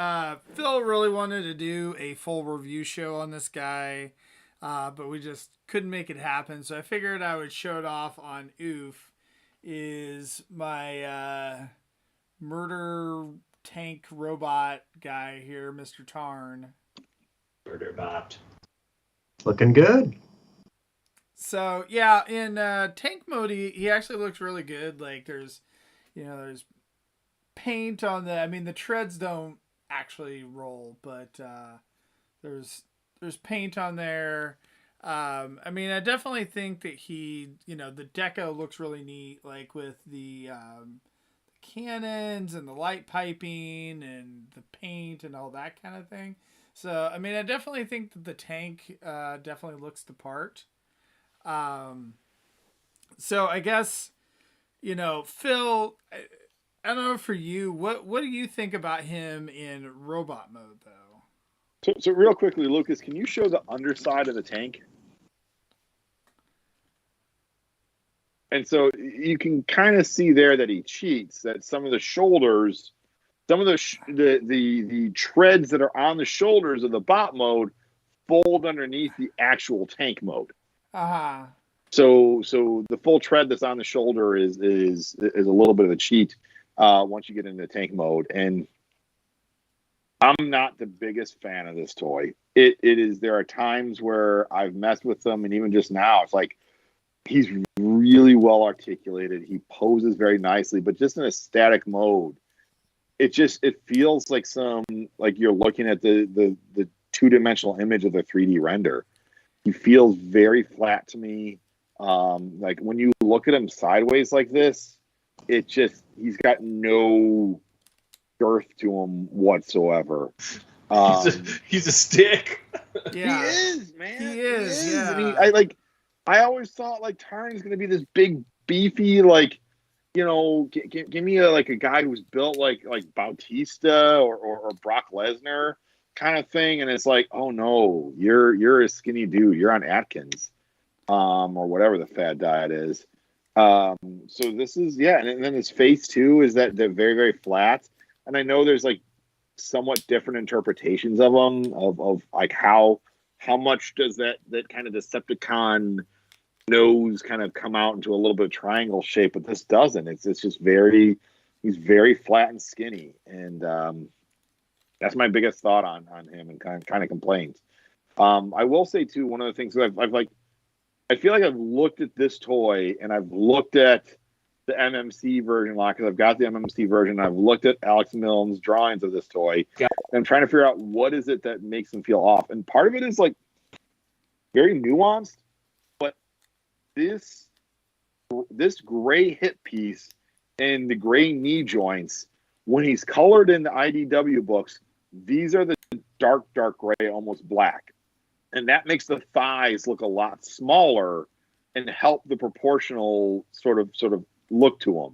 Phil really wanted to do a full review show on this guy, but we just couldn't make it happen. So I figured I would show it off on Oof. Is my murder tank robot guy here, Mr. Tarn. Murder bot. Looking good. So yeah, in tank mode, he actually looks really good. Like there's paint on the treads don't actually roll, but there's paint on there. I definitely think that the deco looks really neat, like with the cannons and the light piping and the paint and all that kind of thing. So I definitely think that the tank definitely looks the part. So I guess, Phil, I don't know for you, what do you think about him in robot mode though? So real quickly, Lucas, can you show the underside of the tank? And so you can kind of see there that he cheats. That some of the shoulders, some of the treads that are on the shoulders of the bot mode fold underneath the actual tank mode. Uh-huh. So the full tread that's on the shoulder is a little bit of a cheat once you get into tank mode. And I'm not the biggest fan of this toy. It is. There are times where I've messed with them, and even just now, it's like he's really well articulated. He poses very nicely, but just in a static mode, it feels like you're looking at the two-dimensional image of the 3D render. He feels very flat to me. Like when you look at him sideways like this, he's got no girth to him whatsoever. He's a stick. Yeah. He is, man. He is. Yeah. And I always thought like Tarn's going to be this big, beefy, like, give me a guy who's built like Bautista or Brock Lesnar kind of thing, and it's like, oh no, you're a skinny dude. You're on Atkins, or whatever the fad diet is. So this is and then his face too is that they're very, very flat. And I know there's like somewhat different interpretations of them of like how much does that kind of Decepticon nose kind of come out into a little bit of triangle shape, but this doesn't. It's just he's very flat and skinny, and that's my biggest thought on him and kind of complaints. I will say too, one of the things that I feel like I've looked at this toy and I've looked at the MMC version a lot because I've got the MMC version. And I've looked at Alex Milne's drawings of this toy, and I'm trying to figure out what is it that makes him feel off. And part of it is like very nuanced, but this gray hip piece and the gray knee joints, when he's colored in the IDW books, these are the dark gray, almost black. And that makes the thighs look a lot smaller and help the proportional sort of look to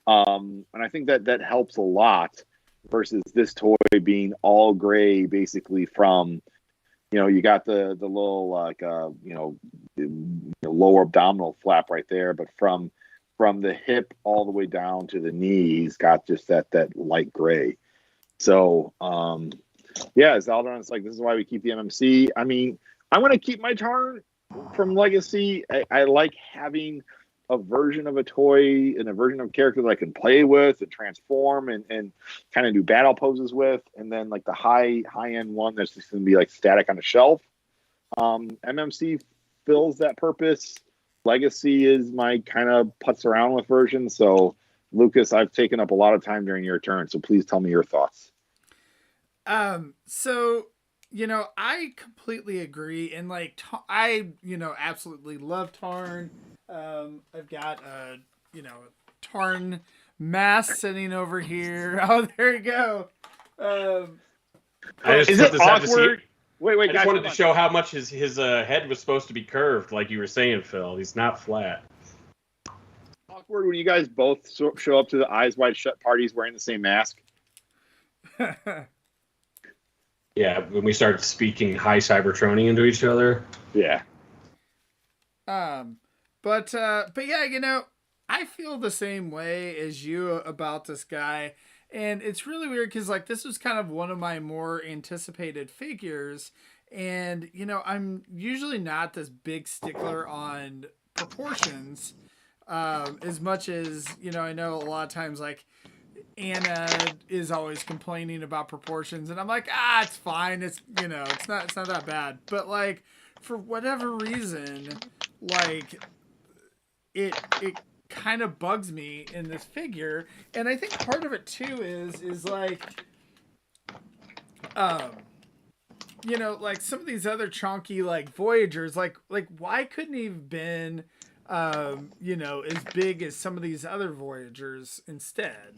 them. And I think that helps a lot versus this toy being all gray, basically from, you got the little lower abdominal flap right there, but from the hip all the way down to the knees, got just that light gray. So, Zaldron's like, this is why we keep the MMC. I mean, I'm going to keep my Tarn from Legacy. I like having a version of a toy and a version of a character that I can play with and transform and kind of do battle poses with. And then like the high end one that's just going to be like static on a shelf. MMC fills that purpose. Legacy is my kind of putz around with version. So Lucas, I've taken up a lot of time during your turn, so please tell me your thoughts. So, I completely agree. And like, I, absolutely love Tarn. I've got a Tarn mask sitting over here. Oh, there you go. I just is put it this out to see. awkward? Wait, I just guys, wanted to show how much his head was supposed to be curved, like you were saying, Phil. He's not flat. Awkward when you guys both show up to the Eyes Wide Shut parties wearing the same mask. Yeah, when we start speaking high Cybertronian into each other. Yeah. But yeah, I feel the same way as you about this guy. And it's really weird because like this was kind of one of my more anticipated figures. And, I'm usually not this big stickler on proportions as much as, I know a lot of times like Anna is always complaining about proportions. And I'm like, it's fine. It's, it's not that bad. But like for whatever reason, like it kind of bugs me in this figure. And I think part of it too is like like some of these other chunky like Voyagers, like why couldn't he have been as big as some of these other Voyagers instead?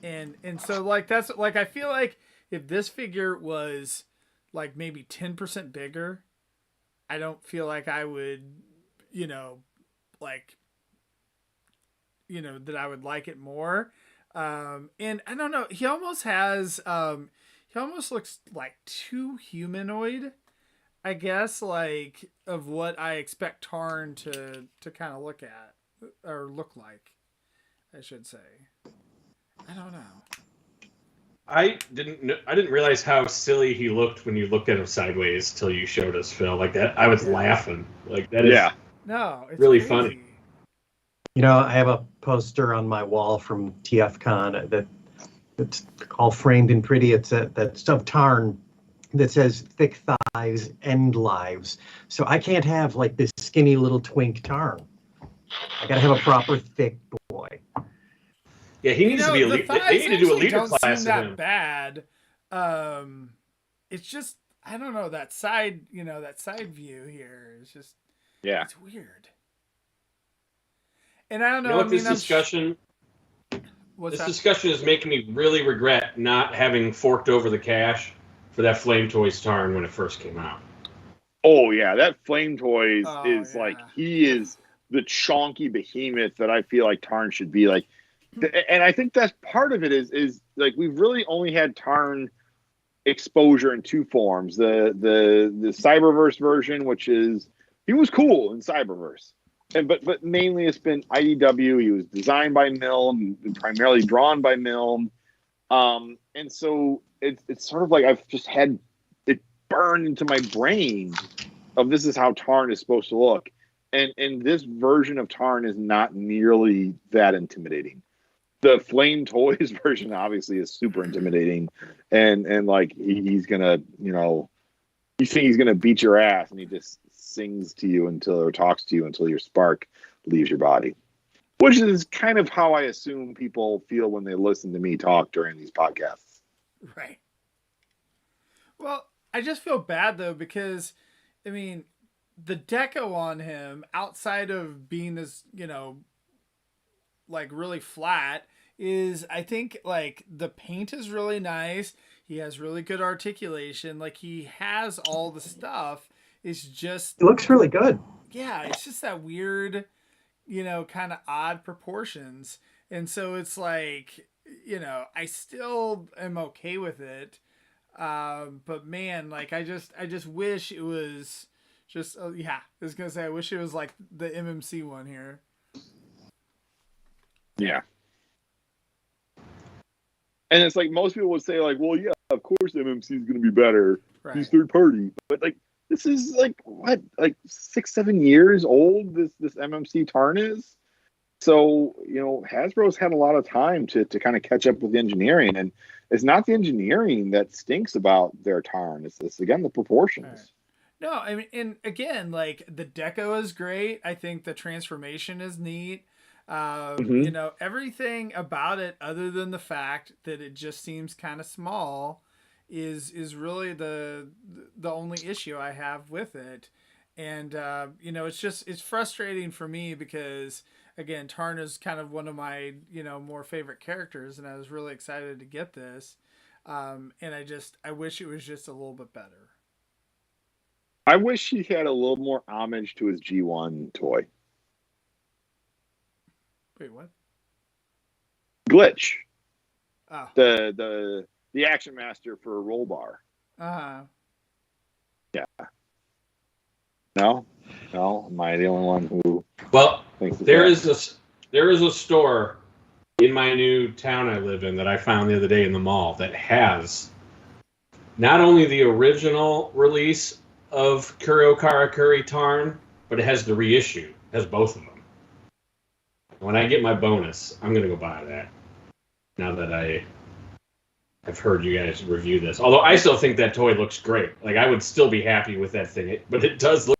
And so like that's like I feel like if this figure was like maybe 10% bigger, I don't feel like I would you know, like, you know, that I would like it more. And I don't know, he almost has, he almost looks like too humanoid, I guess, like of what I expect Tarn to kind of look at or look like, I should say. I don't know. I didn't realize how silly he looked when you looked at him sideways till you showed us, Phil. Like that, I was laughing. Like that is No, it's really crazy. funny. You know, I have a poster on my wall from TFCon that's all framed and pretty. It's that's of Tarn that says thick thighs, end lives. So I can't have like this skinny little twink Tarn. I gotta have a proper thick boy. Yeah, he needs to be a the leader. thighs They need to do a actually leader don't class seem of that him. bad. It's just, I don't know, that side, you know, that side view here is just, it's weird. And I don't know. You know what, I mean, this discussion is making me really regret not having forked over the cash for that Flame Toys Tarn when it first came out. Oh yeah, that Flame Toys is like, he is the chonky behemoth that I feel like Tarn should be like. And I think that's part of it is like, we've really only had Tarn exposure in two forms. The Cyberverse version, which is, he was cool in Cyberverse. But mainly it's been IDW. He was designed by Milne, primarily drawn by Milne. And so it's sort of like I've just had it burned into my brain of this is how Tarn is supposed to look. And this version of Tarn is not nearly that intimidating. The Flame Toys version obviously is super intimidating. And like he's gonna, you know, you think he's gonna beat your ass, and he just sings to you or talks to you until your spark leaves your body. Which is kind of how I assume people feel when they listen to me talk during these podcasts. Right. Well, I just feel bad though, because I mean, the deco on him, outside of being this, you know, like really flat, is, I think, like the paint is really nice. He has really good articulation. Like he has all the stuff. It's just, it looks really good. Yeah, it's just that weird, you know, kind of odd proportions. And so it's like, you know, I still am okay with it. But man, like I just wish it was just, I was gonna say, I wish it was like the MMC one here. Yeah. And it's like, most people would say like, well, yeah, of course MMC is going to be better. Right. He's third party. But like, this is like, what, like 6-7 years old this MMC Tarn is? So, you know, Hasbro's had a lot of time to kind of catch up with the engineering. And it's not the engineering that stinks about their Tarn. It's again, the proportions. Right. No, I mean, and again, like the deco is great. I think the transformation is neat. You know, everything about it, other than the fact that it just seems kind of small, is really the only issue I have with it. And you know, it's frustrating for me because, again, Tarn is kind of one of my, you know, more favorite characters, and I was really excited to get this. And I wish it was just a little bit better. I wish he had a little more homage to his G1 toy. Wait, what? Glitch. Oh. The Action Master for a roll bar. Yeah. No? Am I the only one who? Well, there is a store in my new town I live in that I found the other day in the mall that has not only the original release of Kuro Karakuri Tarn, but it has the reissue. It has both of them. When I get my bonus, I'm going to go buy that. Now that I've heard you guys review this. Although I still think that toy looks great. Like, I would still be happy with that thing. But it does look...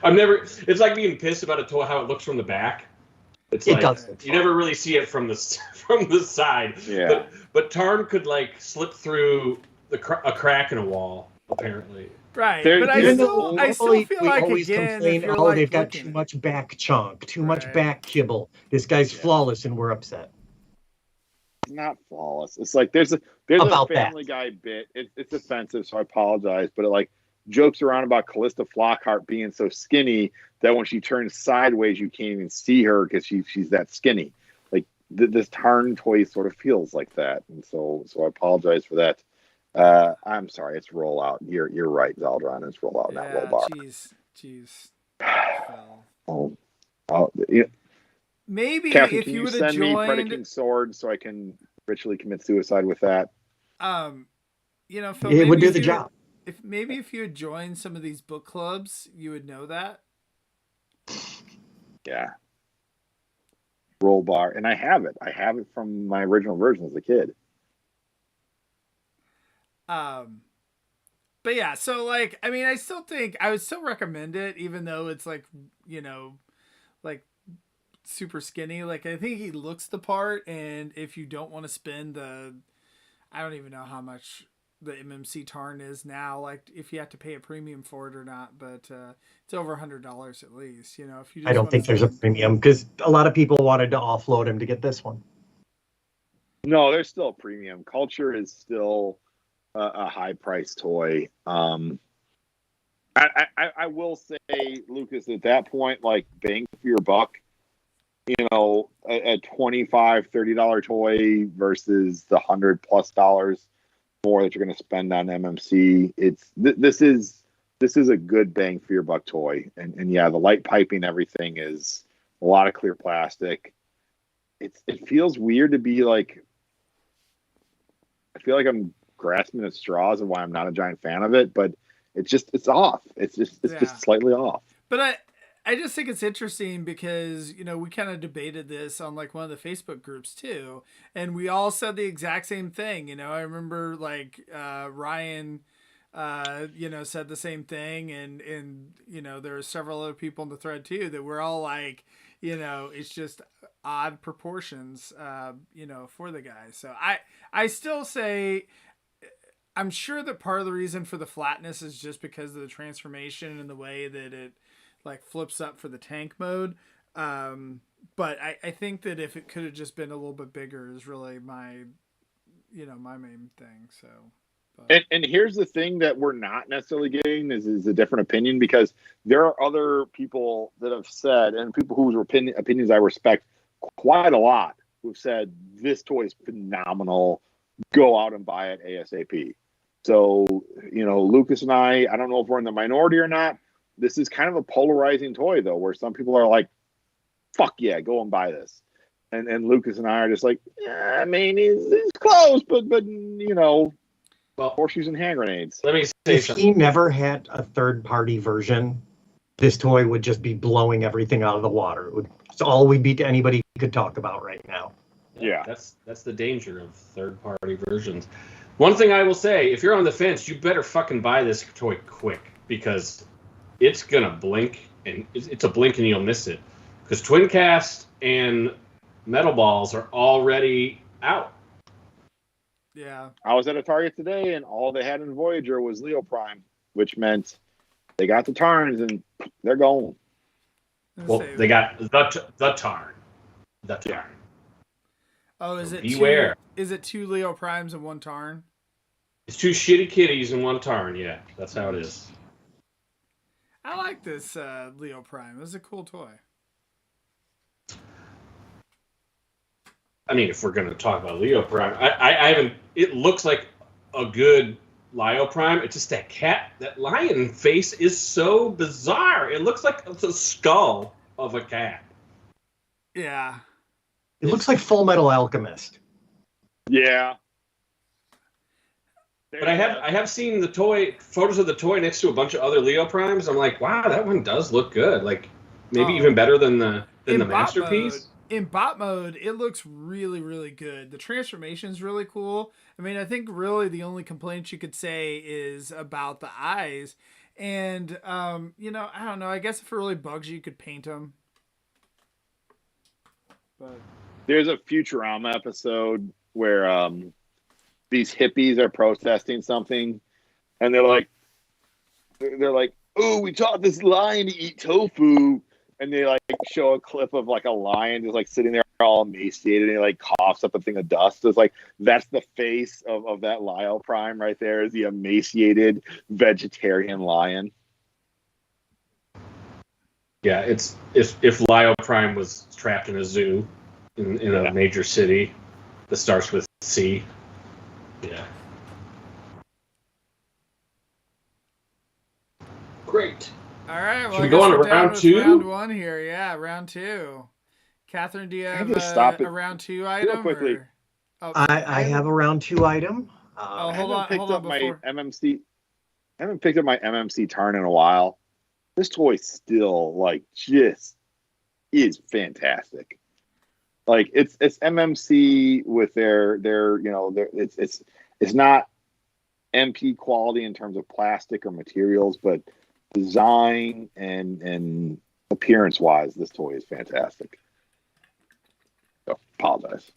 It's like being pissed about a toy, how it looks from the back. It's like, you never really see it from the side. Yeah. But Tarn could, like, slip through a crack in a wall, apparently. Right, but I still feel like, again, if you're like, they've got too much back chunk, too much back kibble. This guy's flawless, and we're upset. It's not flawless. It's like there's a Family Guy bit. It's offensive, so I apologize. But jokes around about Callista Flockhart being so skinny that when she turns sideways, you can't even see her because she's that skinny. Like this Tarn toy sort of feels like that, and so I apologize for that. I'm sorry, it's rollout. You're right, Zaldron. It's rollout, not roll bar. Jeez. Maybe Catherine, if can you would have send me joined Predaking Sword so I can ritually commit suicide with that? Phil, It would do the job. If you had joined some of these book clubs, you would know that. Yeah. Roll bar. And I have it. I have it from my original version as a kid. But yeah, so like, I mean, I still think I would still recommend it, even though it's like, like super skinny. Like, I think he looks the part, and if you don't want to spend I don't even know how much the MMC Tarn is now, like if you have to pay a premium for it or not, but it's over $100 at least. If you just I don't think there's a premium because a lot of people wanted to offload him to get this one. No, there's still a premium. Culture is still a high price toy. I will say, Lucas, at that point, like bang for your buck, a $25, $30 toy versus the $100+ more that you're going to spend on MMC. This is a good bang for your buck toy. And yeah, the light piping, everything is a lot of clear plastic. It feels weird to be like, I feel like I'm grasping at straws and why I'm not a giant fan of it, but it's off. It's just slightly off. But I just think it's interesting because, we kind of debated this on like one of the Facebook groups too. And we all said the exact same thing. I remember like Ryan, said the same thing. And there were several other people in the thread too that were all like, it's just odd proportions, for the guy. So I still say, I'm sure that part of the reason for the flatness is just because of the transformation and the way that it like flips up for the tank mode. But I think that if it could have just been a little bit bigger is really my main thing. So, and here's the thing that we're not necessarily getting is a different opinion, because there are other people that have said, and people whose opinions I respect quite a lot, who've said this toy is phenomenal. Go out and buy it ASAP. So, Lucas and I don't know if we're in the minority or not. This is kind of a polarizing toy, though, where some people are like, fuck yeah, go and buy this. And Lucas and I are just like, yeah, I mean, he's close, but well, horseshoes and hand grenades. Let me say if something. he never had a third-party version, this toy would just be blowing everything out of the water. It's all anybody could talk about right now. Yeah. That's the danger of third-party versions. One thing I will say, if you're on the fence, you better fucking buy this toy quick, because it's going to blink, and it's a blink and you'll miss it. Because Twin Cast and Metal Balls are already out. Yeah. I was at a Target today, and all they had in Voyager was Leo Prime, which meant they got the Tarns, and they're going. Well, they got the Tarn. The Tarn. Oh, is it beware? Is it 2 Leo Primes and 1 Tarn? It's 2 shitty kitties and 1 Tarn. Yeah, that's how it is. I like this Leo Prime. This is a cool toy. I mean, if we're going to talk about Leo Prime, I haven't. It looks like a good Leo Prime. It's just that lion face is so bizarre. It looks like it's a skull of a cat. Yeah. It looks like Full Metal Alchemist. Yeah. But I have seen photos of the toy next to a bunch of other Leo Primes. I'm like, wow, that one does look good. Like maybe even better than the masterpiece. In bot mode, it looks really, really good. The transformation is really cool. I mean, I think really the only complaint you could say is about the eyes. And, I don't know. I guess if it really bugs you, you could paint them. But there's a Futurama episode where these hippies are protesting something, and they're like, oh, we taught this lion to eat tofu. And they like show a clip of like a lion just like sitting there all emaciated and he like coughs up a thing of dust. It's like that's the face of that Lyle Prime right there, is the emaciated vegetarian lion. Yeah, it's if Lyle Prime was trapped in a zoo in a major city that starts with C. Yeah. Great. All right. Well, Should I we go guess on to we're down round with two? round one here. Yeah, round two. Catherine, do you I have can just stop a it round two real item? quickly. Or... Oh, I have a round 2 item. hold I on haven't picked up before. my MMC. I haven't picked up my MMC Tarn in a while. This toy still like just is fantastic. Like it's MMC with their it's not MP quality in terms of plastic or materials, but design and appearance wise, this toy is fantastic. So apologize.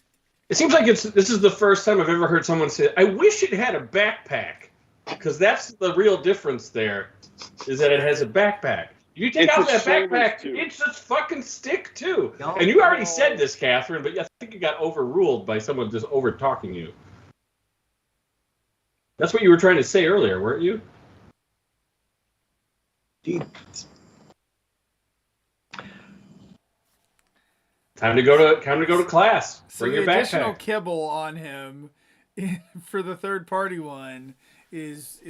It seems like this is the first time I've ever heard someone say, I wish it had a backpack. Because that's the real difference there, is that it has a backpack. You take It's out the that shoulders, backpack, too. it's just fucking stick too. No, And you already no. said this, Catherine, but I think you got overruled by someone just over talking you. That's what you were trying to say earlier, weren't you? Time to go to class. So Bring the your additional backpack. kibble on him for the third party one is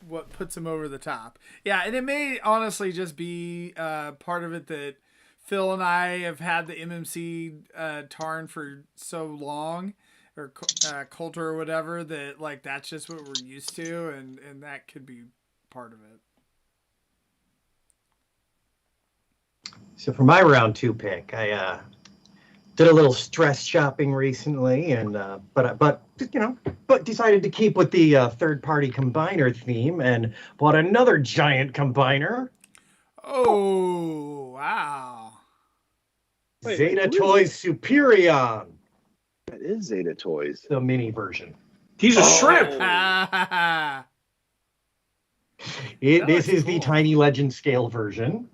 what puts him over the top. Yeah, and it may honestly just be part of it that Phil and I have had the MMC Tarn for so long, or Coulter or whatever, that like that's just what we're used to, and that could be part of it. So for my round 2 pick, I did a little stress shopping recently, and but decided to keep with the third party combiner theme and bought another giant combiner. Oh wow! Wait, Zeta who is Toys Superion, That is Zeta Toys. the mini version. He's a shrimp. This looks is the cool. Tiny Legend scale version.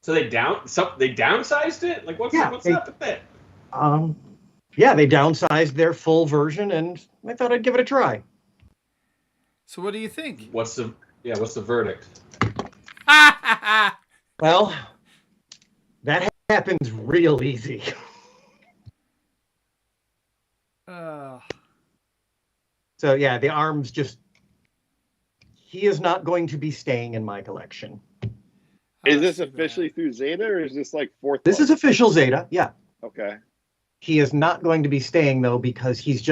So they downsized it? Like what's up with that? Yeah, they downsized their full version, and I thought I'd give it a try. So what do you think? What's the verdict? Well, that happens real easy. So yeah, the arms just, he is not going to be staying in my collection. Is this officially through Zeta, or is this like fourth? This is official Zeta, yeah. Okay. He is not going to be staying though, because he's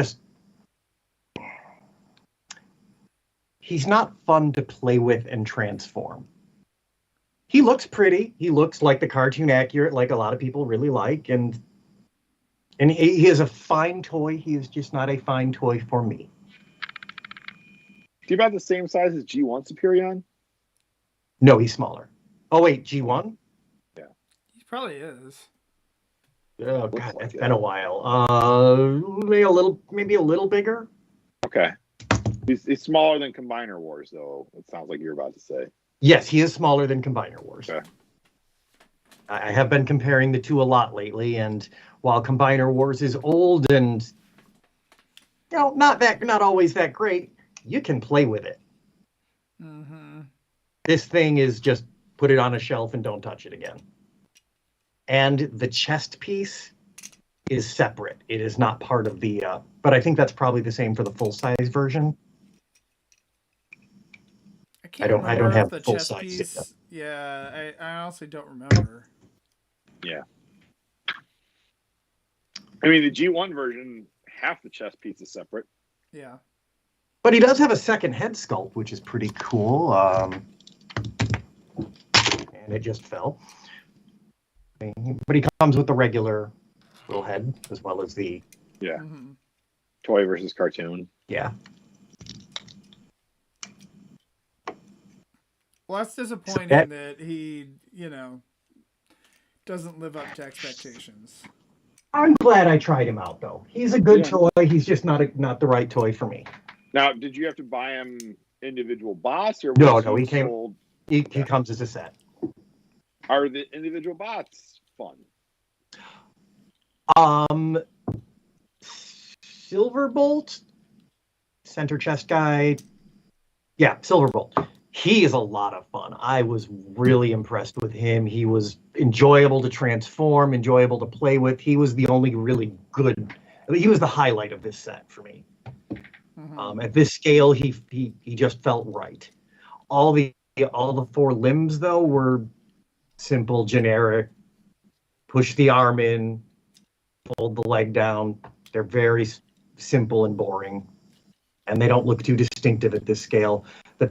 not fun to play with and transform. He looks pretty. He looks like the cartoon accurate, like a lot of people really like, and he is a fine toy. He is just not a fine toy for me. Is he about the same size as G1 Superion? No, he's smaller. Oh wait, G1? He probably is. Oh Looks god, like it's it. been a while. Maybe a little bigger. Okay. He's smaller than Combiner Wars, though. It sounds like you're about to say. Yes, he is smaller than Combiner Wars. Okay. I have been comparing the two a lot lately, and while Combiner Wars is old and not always that great, you can play with it. Mm-hmm. This thing is just put it on a shelf and don't touch it again. And the chest piece is separate. It is not part of the, but I think that's probably the same for the full-size version. I don't have the full chest size piece. data. Yeah, I honestly don't remember. Yeah. I mean, the G1 version, half the chest piece is separate. Yeah. But he does have a second head sculpt, which is pretty cool. And it just fell. But he comes with the regular little head, as well as the... Yeah. Mm-hmm. Toy versus cartoon. Yeah. Well, that's disappointing That- that he, doesn't live up to expectations. I'm glad I tried him out, though. He's a good Yeah. toy. He's just not the right toy for me. Now, did you have to buy him individual boss, or No, was he came- sold? He comes as a set. Are the individual bots fun? Silverbolt, center chest guy. Yeah, Silverbolt. He is a lot of fun. I was really impressed with him. He was enjoyable to transform, enjoyable to play with. He was the only really good. He was the highlight of this set for me. At this scale, he just felt right. All the four limbs though were simple, generic. Push the arm in, fold the leg down. They're very simple and boring, and they don't look too distinctive at this scale. Their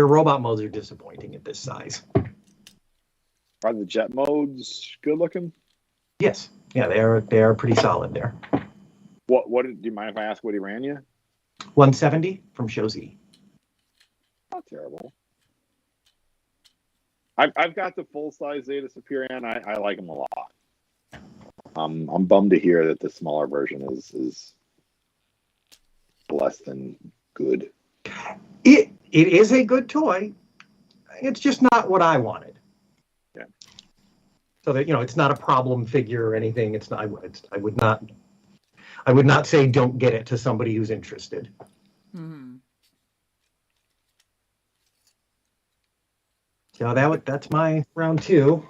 robot modes are disappointing at this size. Are the jet modes good looking? Yes, yeah, they are pretty solid there. What do you mind if I ask what he ran you? 170 from Shozi. Not terrible. I've got the full size Zeta Superior. I like him a lot. I'm bummed to hear that the smaller version is less than good. It is a good toy. It's just not what I wanted. Yeah. So that it's not a problem figure or anything. It's not. I would not say don't get it to somebody who's interested. Mm-hmm. So that's my round 2.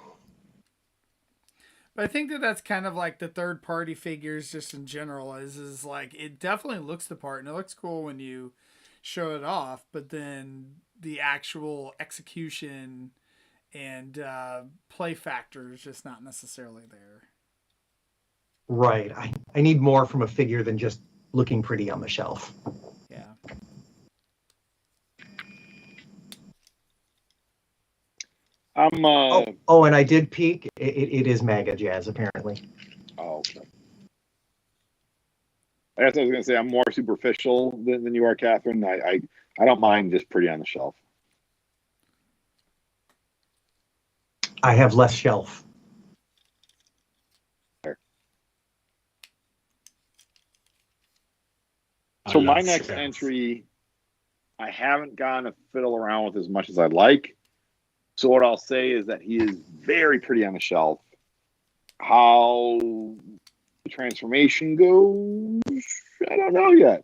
But I think that's kind of like the third party figures just in general is like it definitely looks the part and it looks cool when you show it off, but then the actual execution and play factor is just not necessarily there. Right. I need more from a figure than just looking pretty on the shelf. Yeah. And I did peek. It is MAGA Jazz, apparently. Oh, okay. I guess I was going to say I'm more superficial than you are, Catherine. I don't mind just pretty on the shelf. I have less shelf. There. So my next entry, I haven't gotten to fiddle around with as much as I'd like. So what I'll say is that he is very pretty on the shelf. How the transformation goes, I don't know yet.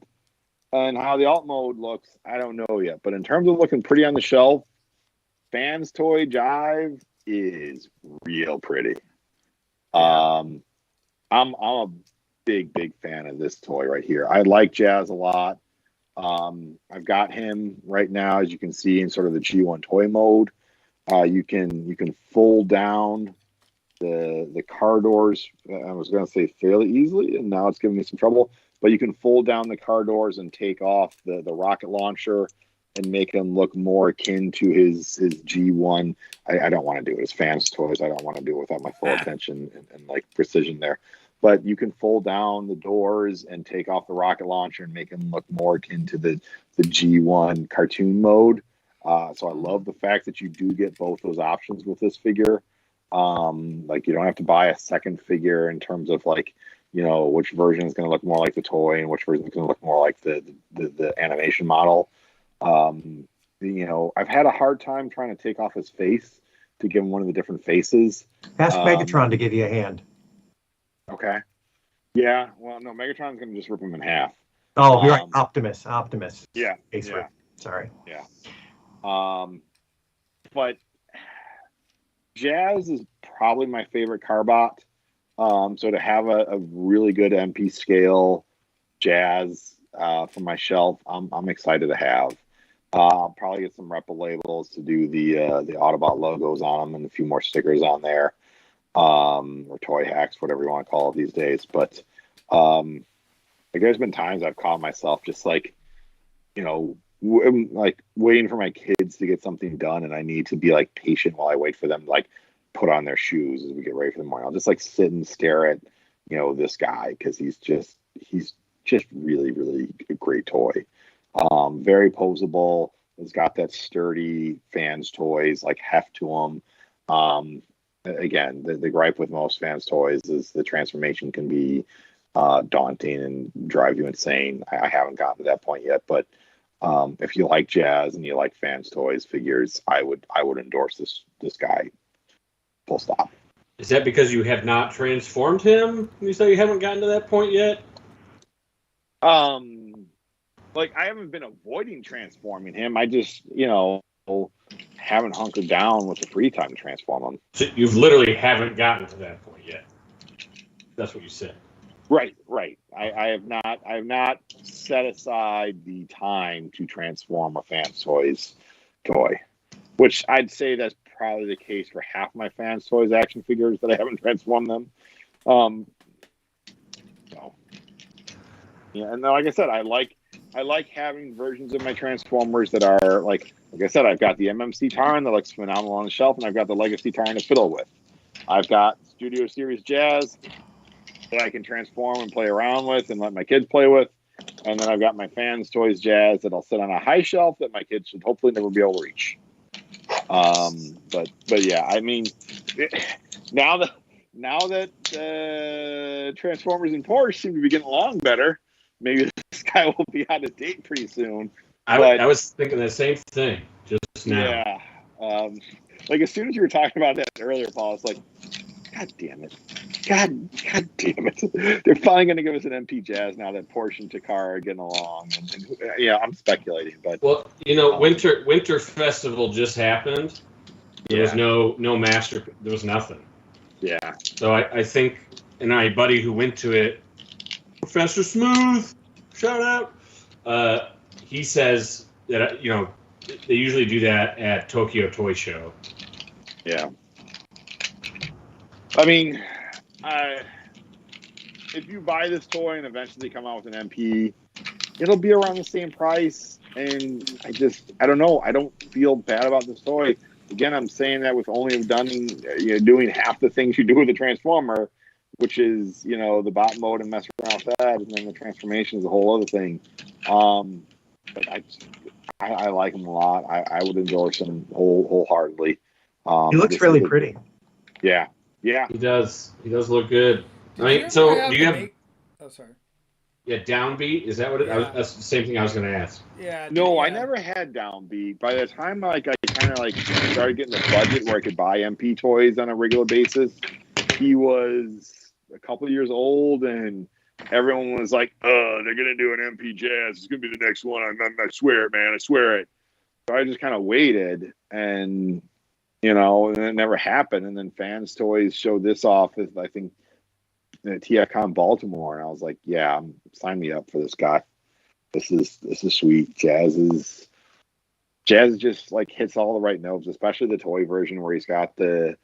And how the alt mode looks, I don't know yet. But in terms of looking pretty on the shelf, Fans Toy Jive is real pretty. I'm a big fan of this toy right here. I like Jazz a lot. I've got him right now, as you can see, in sort of the G1 toy mode. You can fold down the car doors. I was going to say fairly easily, and now it's giving me some trouble. But you can fold down the car doors and take off the rocket launcher and make him look more akin to his G1. I don't want to do it as Fans Toys. I don't want to do it without my full attention and like precision there. But you can fold down the doors and take off the rocket launcher and make him look more akin to the G1 cartoon mode. So I love the fact that you do get both those options with this figure. Like you don't have to buy a second figure in terms of like, which version is going to look more like the toy and which version is going to look more like the animation model. I've had a hard time trying to take off his face to give him one of the different faces. Ask Megatron to give you a hand. Okay. Yeah. Well, no, Megatron's going to just rip him in half. Oh, you're right. Optimus. Yeah. Yeah. Sorry. Yeah. But Jazz is probably my favorite Carbot. So to have a really good MP scale Jazz from my shelf, I'm excited to have. I'll probably get some Repa labels to do the Autobot logos on them and a few more stickers on there, or toy hacks, whatever you want to call it these days. But like there's been times I've caught myself just like, like waiting for my kids to get something done, and I need to be like patient while I wait for them to like put on their shoes as we get ready for the morning. I'll just like sit and stare at this guy because he's just really, really a great toy. Very posable. It's got that sturdy Fans Toys like heft to them. Again, the gripe with most Fans Toys is the transformation can be daunting and drive you insane. I haven't gotten to that point yet, but If you like Jazz and you like Fans Toys figures, I would endorse this guy. Full stop. Is that because you have not transformed him? You say you haven't gotten to that point yet? Like I haven't been avoiding transforming him. I just, haven't hunkered down with the free time to transform him. So you've literally haven't gotten to that point yet. That's what you said. Right. I have not set aside the time to transform a Fans Toys toy, which I'd say that's probably the case for half my Fans Toys action figures that I haven't transformed them. So, yeah, and like I said, I like having versions of my Transformers that are like I said, I've got the MMC Taran that looks phenomenal on the shelf, and I've got the Legacy Taran to fiddle with. I've got Studio Series Jazz that I can transform and play around with and let my kids play with. And then I've got my Fans Toys Jazz that'll sit on a high shelf that my kids should hopefully never be able to reach. But yeah, I mean, now that Transformers and Porsche seem to be getting along better, maybe this guy will be out of date pretty soon. I was thinking the same thing just now. Yeah. Like as soon as you were talking about that earlier, Paul, it's like, God damn it. God damn it. They're finally going to give us an MP Jazz now that Porsche and Takara are getting along. And yeah, I'm speculating. But well, Winter Festival just happened. There was no master. There was nothing. Yeah. So I think, and my buddy who went to it, Professor Smooth, shout out. He says that they usually do that at Tokyo Toy Show. Yeah. I mean, if you buy this toy and eventually come out with an MP, it'll be around the same price. And I don't know. I don't feel bad about this toy. Again, I'm saying that with only doing half the things you do with a Transformer, which is, the bot mode and mess around with that. And then the transformation is a whole other thing. But I like him a lot. I would endorse him wholeheartedly. He looks really pretty. Yeah. He does. He does look good. Do you have? Oh, sorry. Yeah, Downbeat. Is that what it? Yeah. That's the same thing I was going to ask. Yeah. No, I never had Downbeat. By the time I kind of started getting the budget where I could buy MP toys on a regular basis, he was a couple of years old, and everyone was like, "Oh, they're gonna do an MP Jazz. It's gonna be the next one. I swear it, man. I swear it." So I just kind of waited, and and it never happened. And then Fans Toys showed this off as I think TFCon Baltimore, and I was like, "Yeah, sign me up for this guy. This is sweet." Jazz just hits all the right notes, especially the toy version where he's got the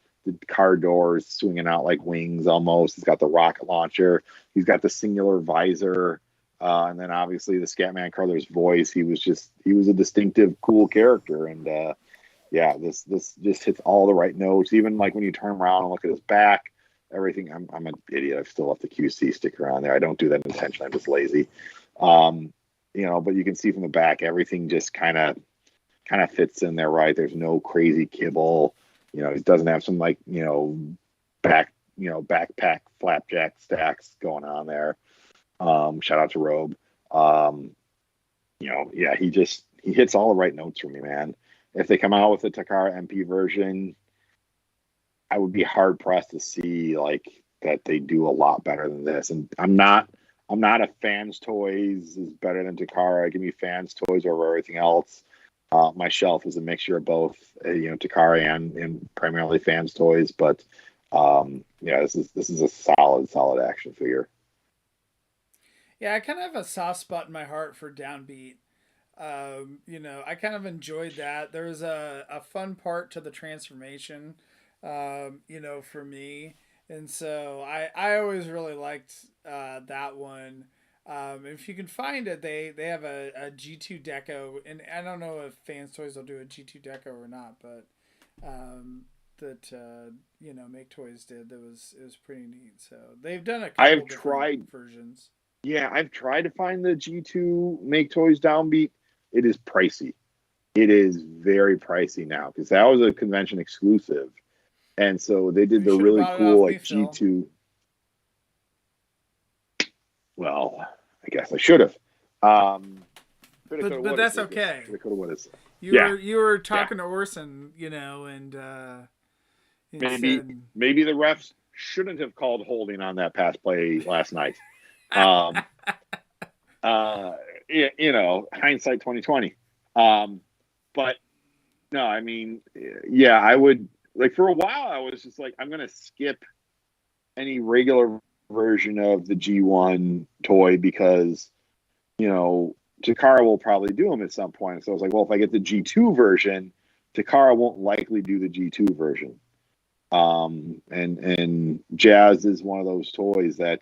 car doors swinging out like wings almost. He's got the rocket launcher. He's got the singular visor. And then obviously the Scatman Crothers voice. He was a distinctive, cool character. And yeah, this just hits all the right notes. Even when you turn around and look at his back, everything. I'm an idiot. I've still left the QC sticker on there. I don't do that intentionally. I'm just lazy. But you can see from the back, everything just kind of fits in there right. There's no crazy kibble. He doesn't have some backpack flapjack stacks going on there. Shout out to Robe. Yeah, he hits all the right notes for me, man. If they come out with a Takara MP version, I would be hard pressed to see that they do a lot better than this. And I'm not a Fans Toys is better than Takara. Give me Fans Toys over everything else. My shelf is a mixture of both, Takara and primarily Fans Toys. But yeah, this is a solid action figure. Yeah, I kind of have a soft spot in my heart for Downbeat. I kind of enjoyed that. There was a fun part to the transformation, for me. And so I always really liked that one. If you can find it, they have a G2 Deco, and I don't know if Fans Toys will do a G2 Deco or not, but Make Toys did. It was pretty neat. So they've done a couple different versions. Yeah, I've tried to find the G2 Make Toys Downbeat. It is pricey. It is very pricey now because that was a convention exclusive, and so they did the really cool G2. Well, I guess I should have. But that's okay. Yeah. You were talking to Orson, and maybe the refs shouldn't have called holding on that pass play last night. Hindsight 2020. But no, I mean, yeah, I would for a while. I was just like, I'm gonna skip any regular version of the G1 toy because Takara will probably do them at some point. So I was like, well, if I get the G2 version, Takara won't likely do the G2 version. And Jazz is one of those toys that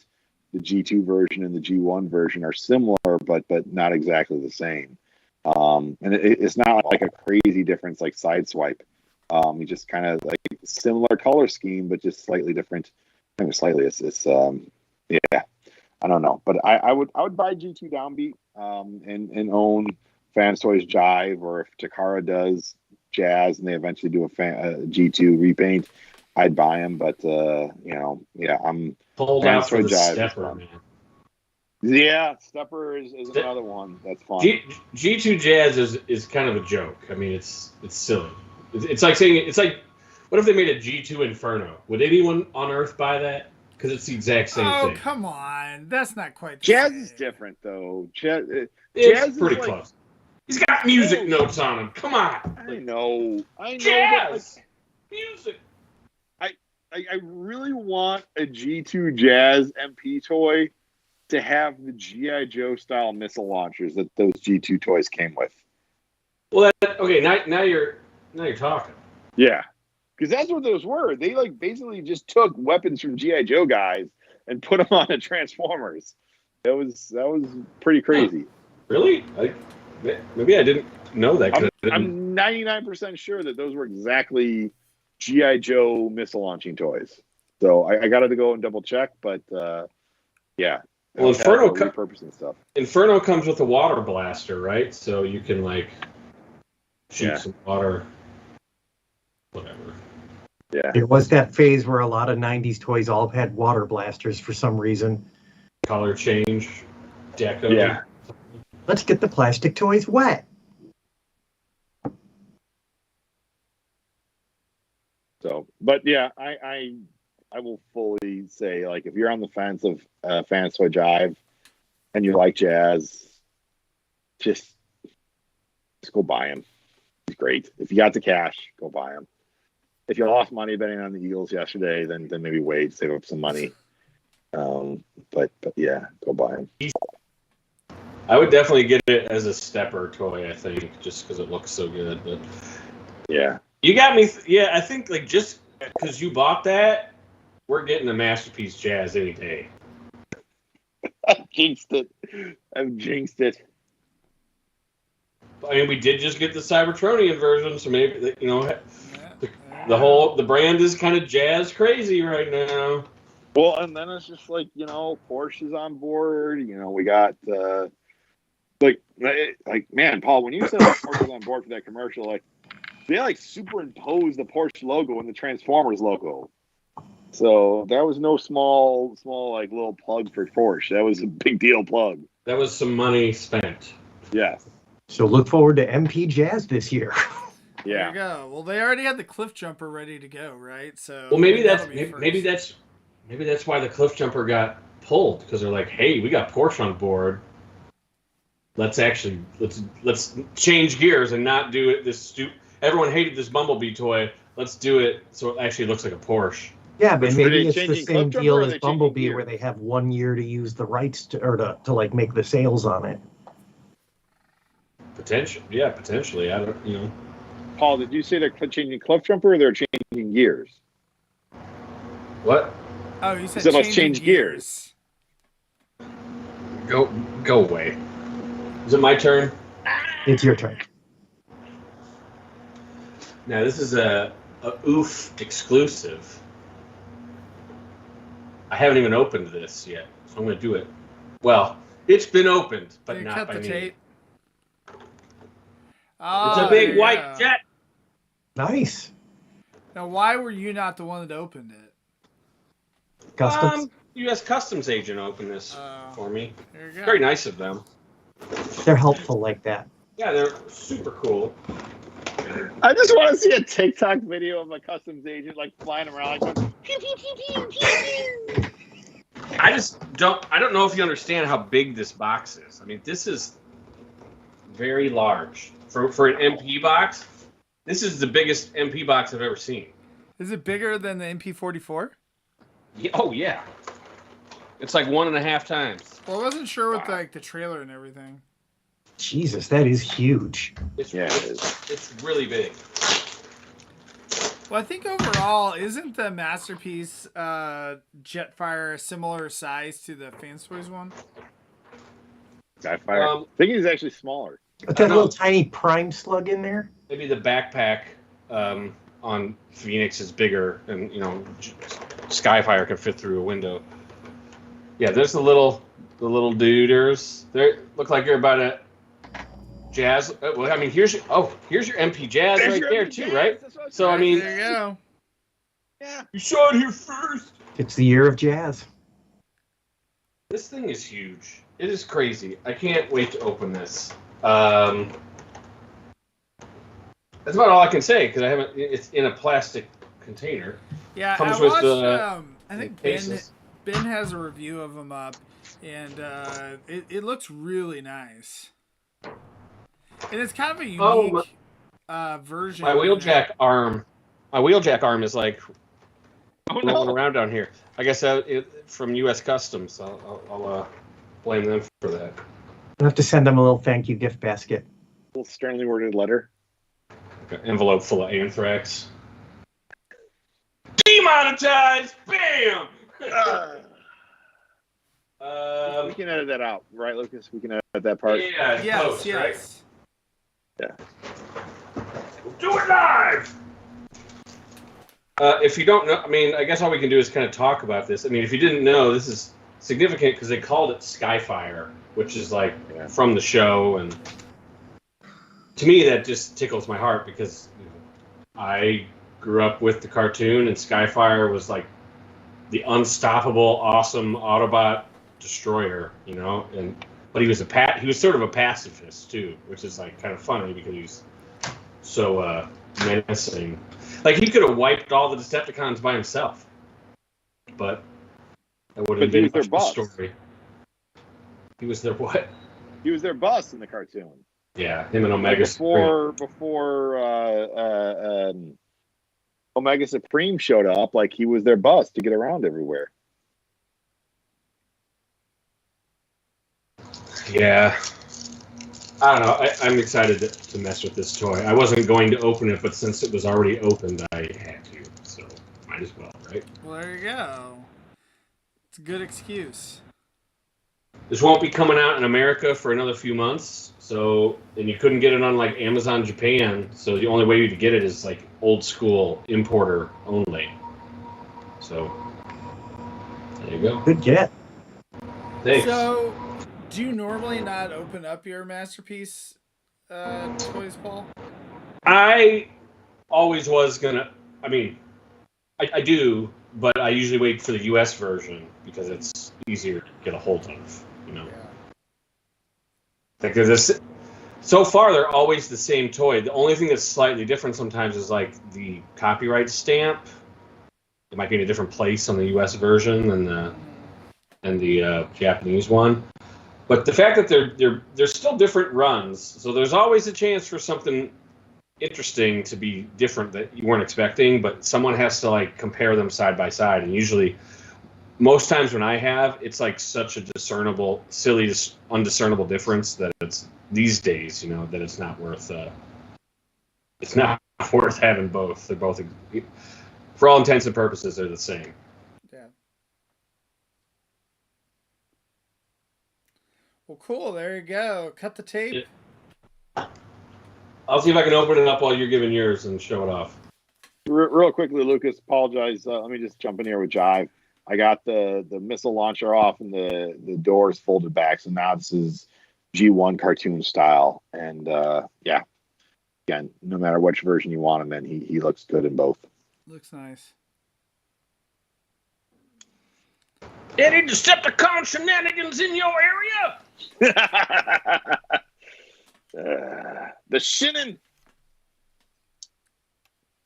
the G2 version and the G1 version are similar, but not exactly the same. And it's not like a crazy difference like Sideswipe. You just kind of like similar color scheme, but just slightly different. I mean, slightly. It's yeah. I don't know, but I would buy G2 Downbeat and own Fans Toys Jive, or if Takara does Jazz and they eventually do a G2 repaint, I'd buy them. But yeah, I'm pulled out for the Stepper, man. Yeah, Stepper is another one that's fun. G2 Jazz is kind of a joke. I mean, it's silly. It's like saying what if they made a G2 Inferno? Would anyone on Earth buy that? Because it's the exact same thing. Oh, come on. That's not quite the Jazz same. is different, though. Jazz is pretty close. He's got music notes on him. Come on. I know. Jazz! Music! I really want a G2 Jazz MP toy to have the G.I. Joe style missile launchers that those G2 toys came with. Well, okay, now you're talking. Yeah. Because that's what those were. They basically just took weapons from G.I. Joe guys and put them on the Transformers. That was pretty crazy. Really? Maybe I didn't know that. I'm 99% sure that those were exactly G.I. Joe missile launching toys. So I got to go and double check, but yeah. Well, Inferno repurposing stuff. Inferno comes with a water blaster, right? So you can shoot some water. Whatever. Yeah. There was that phase where a lot of 90s toys all had water blasters for some reason. Color change, deco. Yeah. Let's get the plastic toys wet. So, but yeah, I will fully say, if you're on the fence of Fans Toy Jive and you like Jazz, just go buy him. He's great. If you got the cash, go buy him. If you lost money betting on the Eagles yesterday, then maybe wait, save up some money. But yeah, go buy him. I would definitely get it as a Stepper toy, I think, just because it looks so good. But yeah, you got me. I think just because you bought that, we're getting the Masterpiece Jazz any day. I've jinxed it. I mean, we did just get the Cybertronian version, so maybe the brand is kind of Jazz crazy right now. Well, and then it's just Porsche is on board. We got man, Paul, when you said Porsche was on board for that commercial, they superimposed the Porsche logo and the Transformers logo. So that was no small little plug for Porsche. That was a big deal plug. That was some money spent. Yes. So look forward to MP Jazz this year. Yeah. There you go. Well, they already had the Cliff Jumper ready to go, right? So maybe that's why the Cliff Jumper got pulled, because they're like, hey, we got Porsche on board. Let's change gears and not do it everyone hated this Bumblebee toy. Let's do it so it actually looks like a Porsche. Yeah, but maybe it's the same deal as Bumblebee, where they have 1 year to use the rights to make the sales on it. Potentially. I don't, Paul, did you say they're changing Cliff Jumper or they're changing gears? What? Oh, you said let's change gears. Go away. Is it my turn? It's your turn. Now, this is a OOF exclusive. I haven't even opened this yet, so I'm going to do it. Well, it's been opened, but not by me. Tape? It's a big white jet. Nice. Now, why were you not the one that opened it? Customs? U.S. Customs agent opened this for me. There you go. Very nice of them. They're helpful like that. Yeah, they're super cool. I just want to see a TikTok video of a customs agent like flying around like going, pew, pew, pew, pew, pew, pew. I don't know if you understand how big this box is. I mean, this is very large. For an MP box, this is the biggest MP box I've ever seen. Is it bigger than the MP44? Yeah, oh yeah. It's like 1.5 times. Well, I wasn't sure with like the trailer and everything. Jesus, that is huge. It's really big. Well, I think overall, isn't the Masterpiece Jetfire a similar size to the Fans Toys one? Skyfire. I think he's actually smaller. But that little tiny prime slug in there? Maybe the backpack on Phoenix is bigger, and Skyfire can fit through a window. Yeah, there's the little duders. They look like you're about a Jazz. Well, I mean, here's your MP Jazz There's right your there MP too, Jazz. right? That's what I So I said. mean, There you go. Yeah. you saw it here first. It's the year of jazz. This thing is huge. It is crazy. I can't wait to open this. That's about all I can say because I haven't. It's in a plastic container. Yeah, Comes I with watched. the I think cases. Ben has a review of them up, and it looks really nice. And it's kind of a unique version. My wheeljack arm. My wheeljack arm is like rolling no. around down here. I guess from U.S. Customs. I'll blame them for that. I'll have to send them a little thank you gift basket. A little sternly worded letter. Like an envelope full of anthrax. Demonetized! Bam! We can edit that out, right, Lucas? We can edit that part. Yeah, Yes, post, yes. right? Yeah. We'll do it live! If you don't know, I mean, I guess all we can do is kind of talk about this. I mean, if you didn't know, this is significant because they called it Skyfire, which is like from the show, and to me that just tickles my heart because I grew up with the cartoon, and Skyfire was like the unstoppable, awesome Autobot destroyer, but he was sort of a pacifist too, which is like kind of funny because he's so menacing. Like he could have wiped all the Decepticons by himself, but that would have been their much boss. story. He was their what? He was their boss in the cartoon. Yeah, him and Omega Before Omega Supreme showed up, like he was their boss to get around everywhere. Yeah. I don't know. I'm excited to mess with this toy. I wasn't going to open it, but since it was already opened, I had to. So might as well, right? Well, there you go. It's a good excuse. This won't be coming out in America for another few months. So, and you couldn't get it on like Amazon Japan. So the only way you could get it is like old school importer only. So there you go. Good get. Thanks. So, do you normally not open up your Masterpiece toys, Paul? I always was gonna. I mean, I do, but I usually wait for the U.S. version because it's easier to get a hold of. Yeah. Like this. So far, they're always the same toy. The only thing that's slightly different sometimes is like the copyright stamp. It might be in a different place on the U.S. version than the Japanese one. But the fact that they're still different runs, so there's always a chance for something interesting to be different that you weren't expecting. But someone has to like compare them side by side, and usually, most times when I have, it's like such a discernible, silly, undiscernible difference that it's these days, that it's not worth. It's not worth having both. They're both, for all intents and purposes, they're the same. Yeah. Well, cool. There you go. Cut the tape. Yeah. I'll see if I can open it up while you're giving yours and show it off. Real quickly, Lucas, apologize. Let me just jump in here with Jive. I got the missile launcher off and the doors folded back. So now this is G1 cartoon style. And yeah, again, no matter which version you want him in, he looks good in both. Looks nice. Any Decepticon shenanigans in your area? The Shinnin.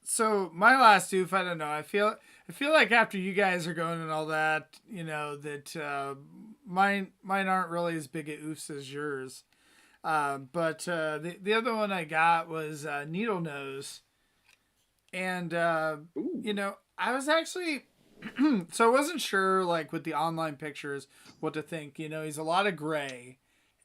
So my last oof, I don't know. I feel like after you guys are going and all that, you know, that mine aren't really as big a oofs as yours. But the other one I got was Needle Nose, and you know, I was actually so I wasn't sure, like, with the online pictures what to think. You know, he's a lot of gray,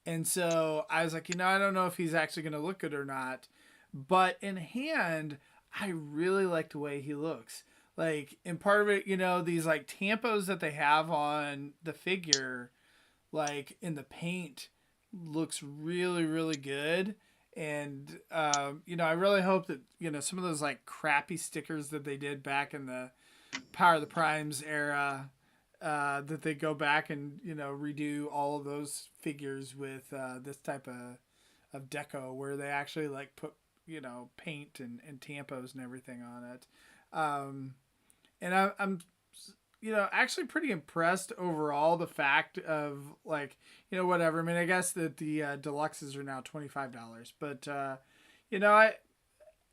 and so I was like, you know, I don't know if he's actually going to look good or not. But in hand, I really like the way he looks. Like, and part of it, you know, these like tampos that they have on the figure, like in the paint, looks really, really good. And you know, I really hope that, you know, some of those like crappy stickers that they did back in the Power of the Primes era, that they go back and, you know, redo all of those figures with this type of deco where they actually like put, you know, paint and tampos and everything on it. And I'm, you know, actually pretty impressed overall. The fact of, like, you know, whatever. I mean, I guess that the deluxes are now $25, but you know, I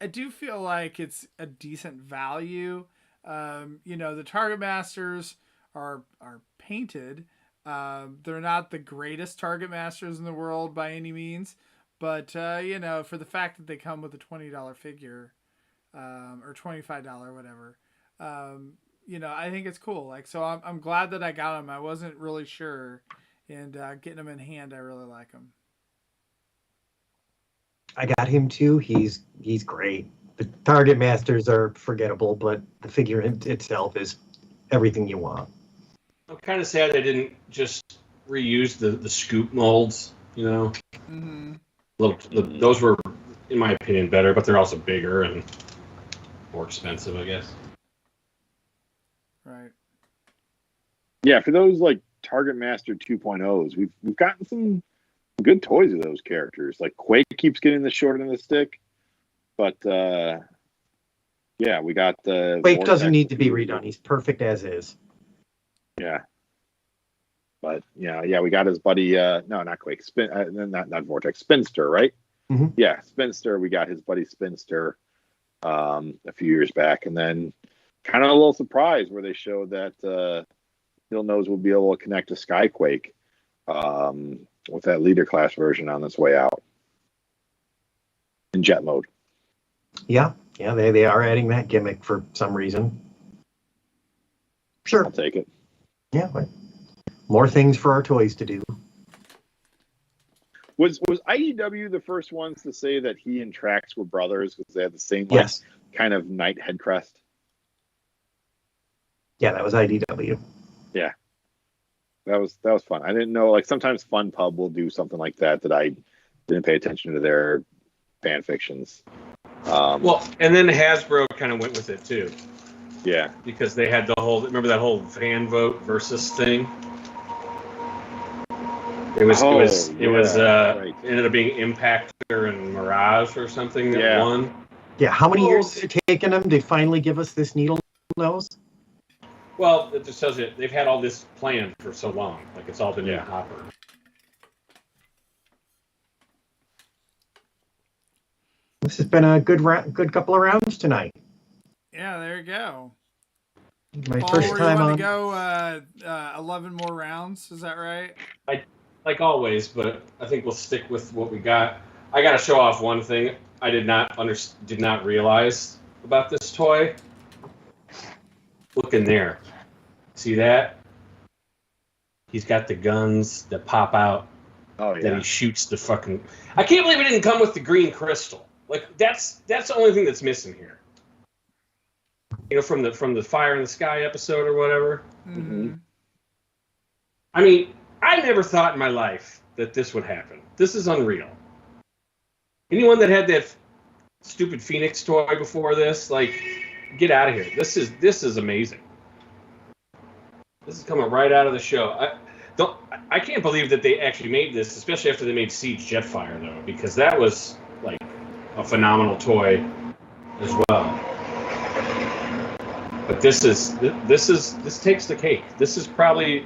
do feel like it's a decent value. You know, the Target Masters are painted. They're not the greatest Target Masters in the world by any means, but you know, for the fact that they come with a $20 figure, or $25, whatever, you know, I think it's cool. Like, so I'm glad that I got them. I wasn't really sure, and getting them in hand, I really like them. I got him too. He's great. The Target Masters are forgettable, but the figure itself is everything you want. I'm kind of sad they didn't just reuse the scoop molds. You know, those were, in my opinion, better, but they're also bigger and more expensive, I guess. Right. Yeah, for those like Target Master 2.0s, we've gotten some good toys of those characters. Like Quake keeps getting the short end of the stick, but yeah, we got the Quake doesn't need to be redone. He's perfect as is. Yeah, but yeah, we got his buddy. No, not Quake. Not Vortex. Spinster, right? Mm-hmm. Yeah, Spinster. We got his buddy Spinster a few years back, and then kind of a little surprise where they showed that Needle Nose will be able to connect to Skyquake with that leader class version on its way out in jet mode. Yeah, they are adding that gimmick for some reason. Sure, I'll take it. Yeah, but more things for our toys to do. Was IDW the first ones to say that he and Trax were brothers because they had the same Yes. kind of knight head crest? Yeah, that was IDW. Yeah, that was fun. I didn't know, like, sometimes Fun Pub will do something like that I didn't pay attention to their fan fictions. Well, and then Hasbro kind of went with it too. Yeah, because they had remember that whole fan vote versus thing. It was right. ended up being Impactor and Mirage or something that won. Yeah, how many years has it taken them to finally give us this Needle Nose? Well, it just tells you they've had all this planned for so long. Like, it's all been in the hopper. This has been a good couple of rounds tonight. Yeah, there you go. My first time you want on. to go 11 more rounds? Is that right? Like always, but I think we'll stick with what we got. I got to show off one thing I did not realize about this toy. Look in there. See that? He's got the guns that pop out. Oh yeah. That he shoots the fucking. I can't believe it didn't come with the green crystal. Like, that's the only thing that's missing here. You know, from the Fire in the Sky episode or whatever. Mm-hmm. I mean, I never thought in my life that this would happen. This is unreal. Anyone that had that stupid Phoenix toy before this, like, get out of here. This is amazing. This is coming right out of the show. I can't believe that they actually made this, especially after they made Siege Jetfire, though, because that was like a phenomenal toy as well. But this takes the cake. This is probably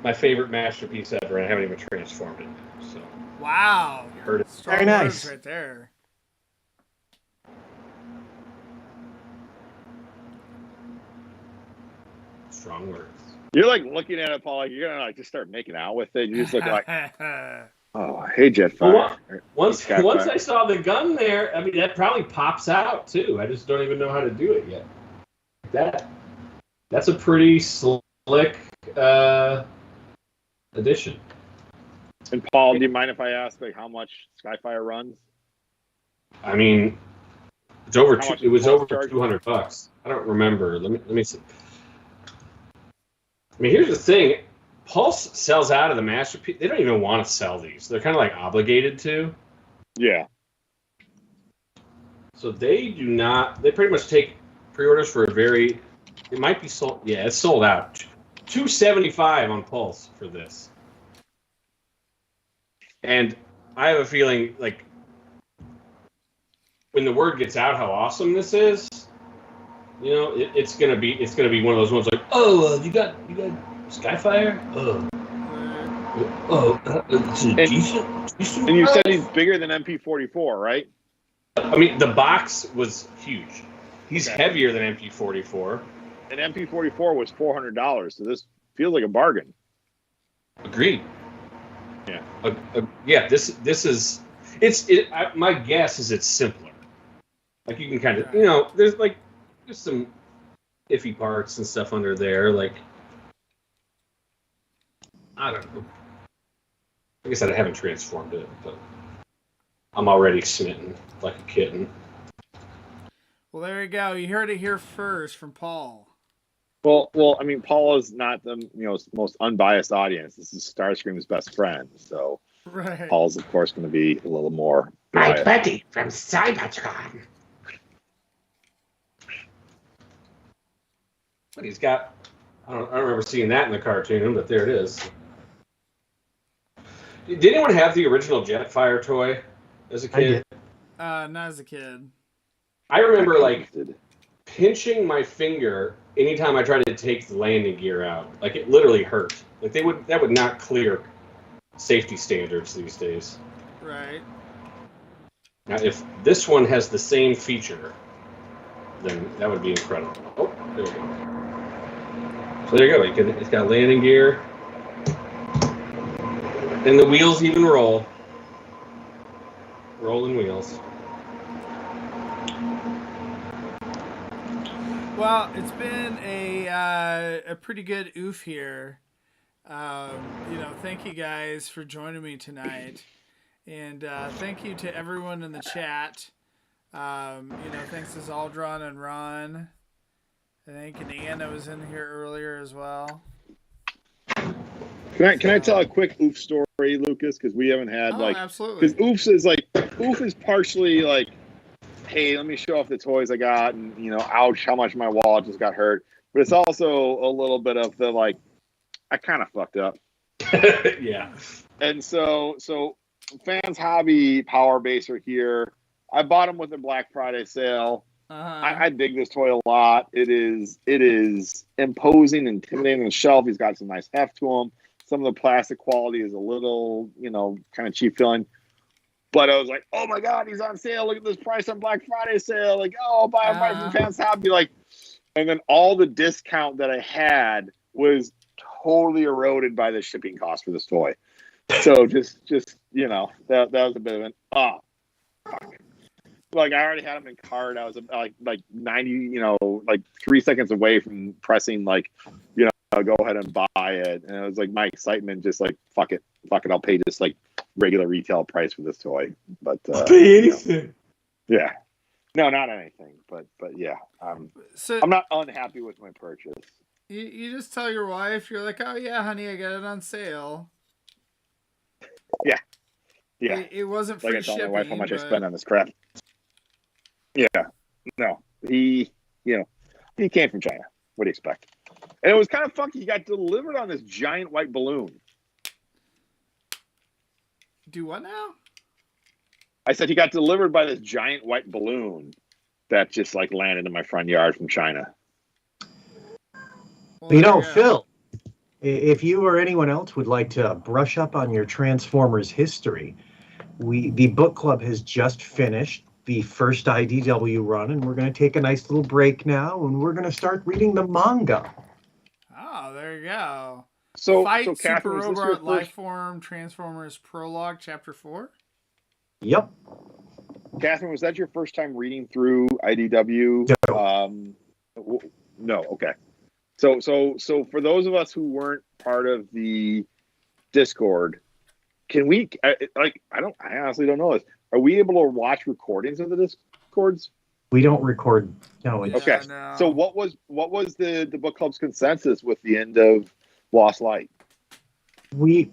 my favorite masterpiece ever, and I haven't even transformed it. So Wow. you heard it. Strong Very words nice. right there. Strong words. You're like looking at it, Paul. Like you're gonna like just start making out with it. You just look like, oh, hey, Jetfire. Once I saw the gun there, I mean that probably pops out too. I just don't even know how to do it yet. That's a pretty slick addition. And Paul, do you mind if I ask like how much Skyfire runs? I mean, it's over. How much It was does over Pulse charge? $200. I don't remember. Let me see. I mean, here's the thing. Pulse sells out of the masterpiece. They don't even want to sell these. They're kind of like obligated to. Yeah. So they do not. They pretty much take pre-orders for a very. It might be sold. Yeah, it's sold out. $275 on Pulse for this. And I have a feeling like when the word gets out how awesome this is, you know, it's gonna be one of those ones like, oh, you got Skyfire, it's decent. And you said he's bigger than MP44, right? I mean, the box was huge. He's Okay. heavier than MP44. And MP44 was $400, so this feels like a bargain. Agreed. Yeah. Yeah. This is my guess is it's simpler. Like you can kind of, you know, there's some iffy parts and stuff under there. Like, I don't know. Like I said, I haven't transformed it, but I'm already smitten like a kitten. Well, there you go. You heard it here first from Paul. Well, I mean, Paul is not the most unbiased audience. This is Starscream's best friend, so Right. Paul's of course going to be a little more My biased. buddy from Cybertron. But he's got, I don't remember seeing that in the cartoon, but there it is. Did anyone have the original Jetfire toy as a I kid? did. Not as a kid. I remember like pinching my finger anytime I tried to take the landing gear out. Like it literally hurt. Like that would not clear safety standards these days. Right. Now if this one has the same feature, then that would be incredible. Oh, there we go. So there you go. It's got landing gear. And the wheels even roll. Rolling wheels. Well, it's been a pretty good oof here. Thank you guys for joining me tonight, and thank you to everyone in the chat. Thanks to Zaldron and Ron. I think and Anna was in here earlier as well. Can I tell a quick oof story, Lucas? Because we haven't had absolutely. because oof is partially like, hey, let me show off the toys I got, and ouch, how much my wallet just got hurt. But it's also a little bit of the like, I kind of fucked up. Yeah. And so Fans Hobby Power Base are here. I bought them with a Black Friday sale. I dig this toy a lot. It is imposing, intimidating on the shelf. He's got some nice heft to him. Some of the plastic quality is a little, kind of cheap feeling. But I was like, oh my God, he's on sale. Look at this price on Black Friday sale. Like, oh, buy him from Fans Hobby. Like, and then all the discount that I had was totally eroded by the shipping cost for this toy. So just that was a bit of an fuck. Like I already had them in cart. I was like 90, like 3 seconds away from pressing go ahead and buy it. And it was like my excitement just like fuck it, I'll pay just like regular retail price for this toy. But I'll pay anything. Yeah. No, not anything. But yeah. I'm not unhappy with my purchase. You just tell your wife, you're like, oh yeah, honey, I got it on sale. Yeah. It wasn't free like I tell shipping. my wife how much I spent on this crap. Yeah. No. He came from China. What do you expect? And it was kind of funky. He got delivered on this giant white balloon. Do what now? I said he got delivered by this giant white balloon that just like landed in my front yard from China. Well, Phil, If you or anyone else would like to brush up on your Transformers history, the book club has just finished the first IDW run, and we're going to take a nice little break now, and we're going to start reading the manga. Oh, there you go. So Fight Catherine, Super is this your Robot first? Lifeform Transformers Prologue Chapter 4? Yep. Catherine, was that your first time reading through IDW? No. Okay. So for those of us who weren't part of the Discord, can we? I honestly don't know this. Are we able to watch recordings of the Discords? We don't record. No. Yeah, Okay. no. So what was the book club's consensus with the end of Lost Light? We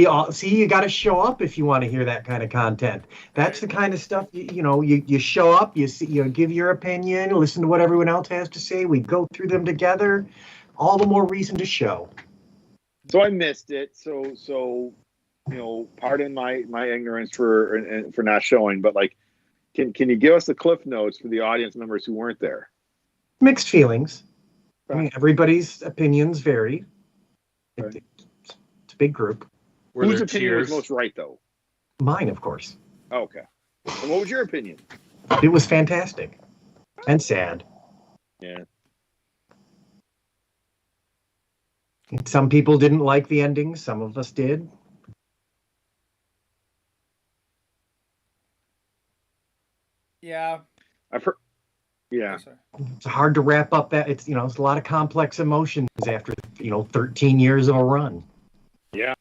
all see. You got to show up if you want to hear that kind of content. That's the kind of stuff you show up. You see, give your opinion, listen to what everyone else has to say. We go through them together. All the more reason to show. So I missed it. So pardon my ignorance for not showing, but like, can you give us the cliff notes for the audience members who weren't there? Mixed feelings. I mean, everybody's opinions vary. Right. It's a big group. Were Whose there opinion was tears? most right, though? Mine, of course. Oh, okay. And what was your opinion? It was fantastic and sad. Yeah. Some people didn't like the ending. Some of us did. Yeah. I've heard. Yeah. Oh, sorry. It's hard to wrap up that. It's a lot of complex emotions after 13 years of a run. Yeah.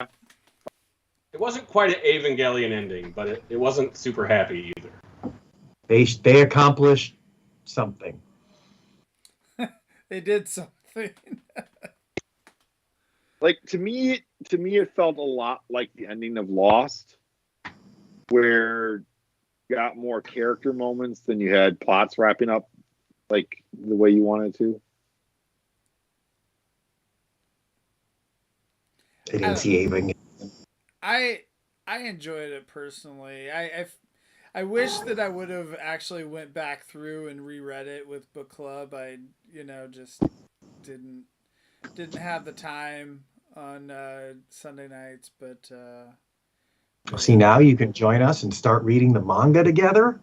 It wasn't quite an Evangelion ending, but it wasn't super happy either. They accomplished something. They did something. Like to me, it felt a lot like the ending of Lost, where you got more character moments than you had plots wrapping up like the way you wanted to. I didn't see anything. I enjoyed it personally. I wish that I would have actually went back through and reread it with book club. I just didn't have the time on Sunday nights, but See, now you can join us and start reading the manga together.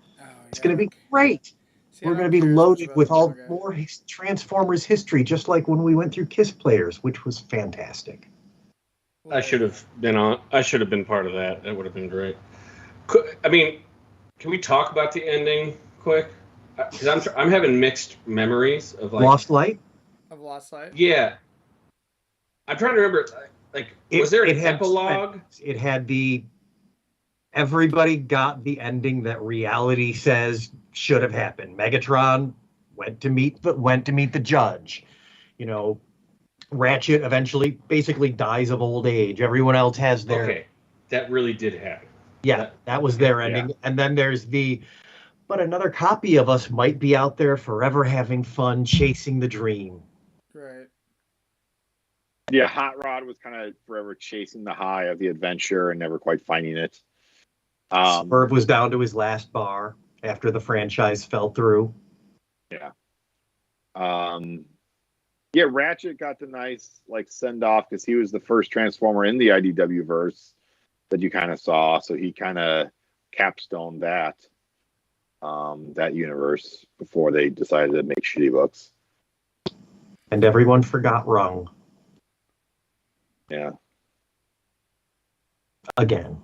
It's going to be great. We're going to be loaded with all more Transformers history, just like when we went through Kiss Players, which was fantastic. I should have been part of that. That would have been great. I mean, can we talk about the ending quick? Because I'm having mixed memories of like Lost Light. Of Lost Light. Yeah, I'm trying to remember. Like, was there an epilogue? It had everybody got the ending that reality says should have happened. Megatron went to meet the judge. Ratchet eventually basically dies of old age. Everyone else has their. Okay, that really did happen. Yeah, that was their ending. Yeah. And then there's but another copy of us might be out there forever having fun chasing the dream. Right. Yeah, Hot Rod was kind of forever chasing the high of the adventure and never quite finding it. Swerve was down to his last bar after the franchise fell through. Yeah. Yeah, Ratchet got the nice send off because he was the first Transformer in the IDW verse that you kind of saw, so he kind of capstoned that universe before they decided to make shitty books. And everyone forgot Rung. Yeah. Again.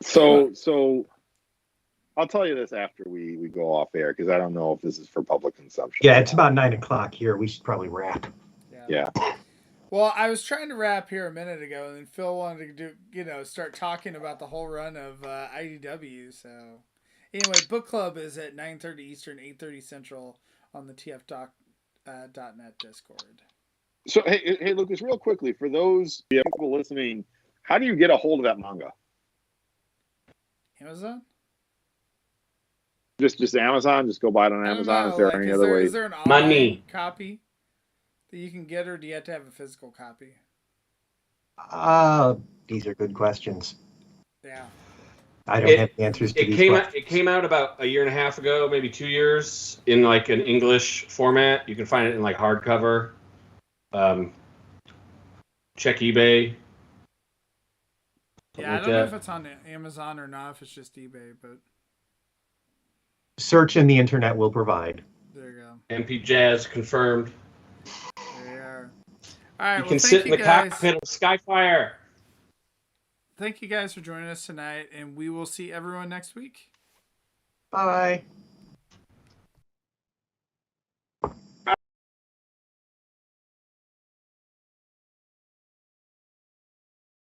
So I'll tell you this after we go off air because I don't know if this is for public consumption. Yeah, it's about 9:00 here. We should probably wrap. Yeah. Well, I was trying to wrap here a minute ago, and then Phil wanted to start talking about the whole run of IDW. So anyway, book club is at 9:30 Eastern, 8:30 Central on the TF.net Discord. So hey, Lucas, real quickly for those people listening, how do you get a hold of that manga? Amazon? Just Amazon? Just go buy it on Amazon? Is there any other way? Is there an online copy that you can get, or do you have to have a physical copy? These are good questions. Yeah. I don't have answers to these questions. It came out about a year and a half ago, maybe 2 years, in an English format. You can find it in hardcover. check eBay. Yeah, I don't know if it's on Amazon or not, if it's just eBay, but Search and the internet will provide. there you go. MP Jazz confirmed. There you are. All right, You well, can thank sit in you the guys. cockpit of Skyfire. Thank you guys for joining us tonight, and we will see everyone next week. Bye.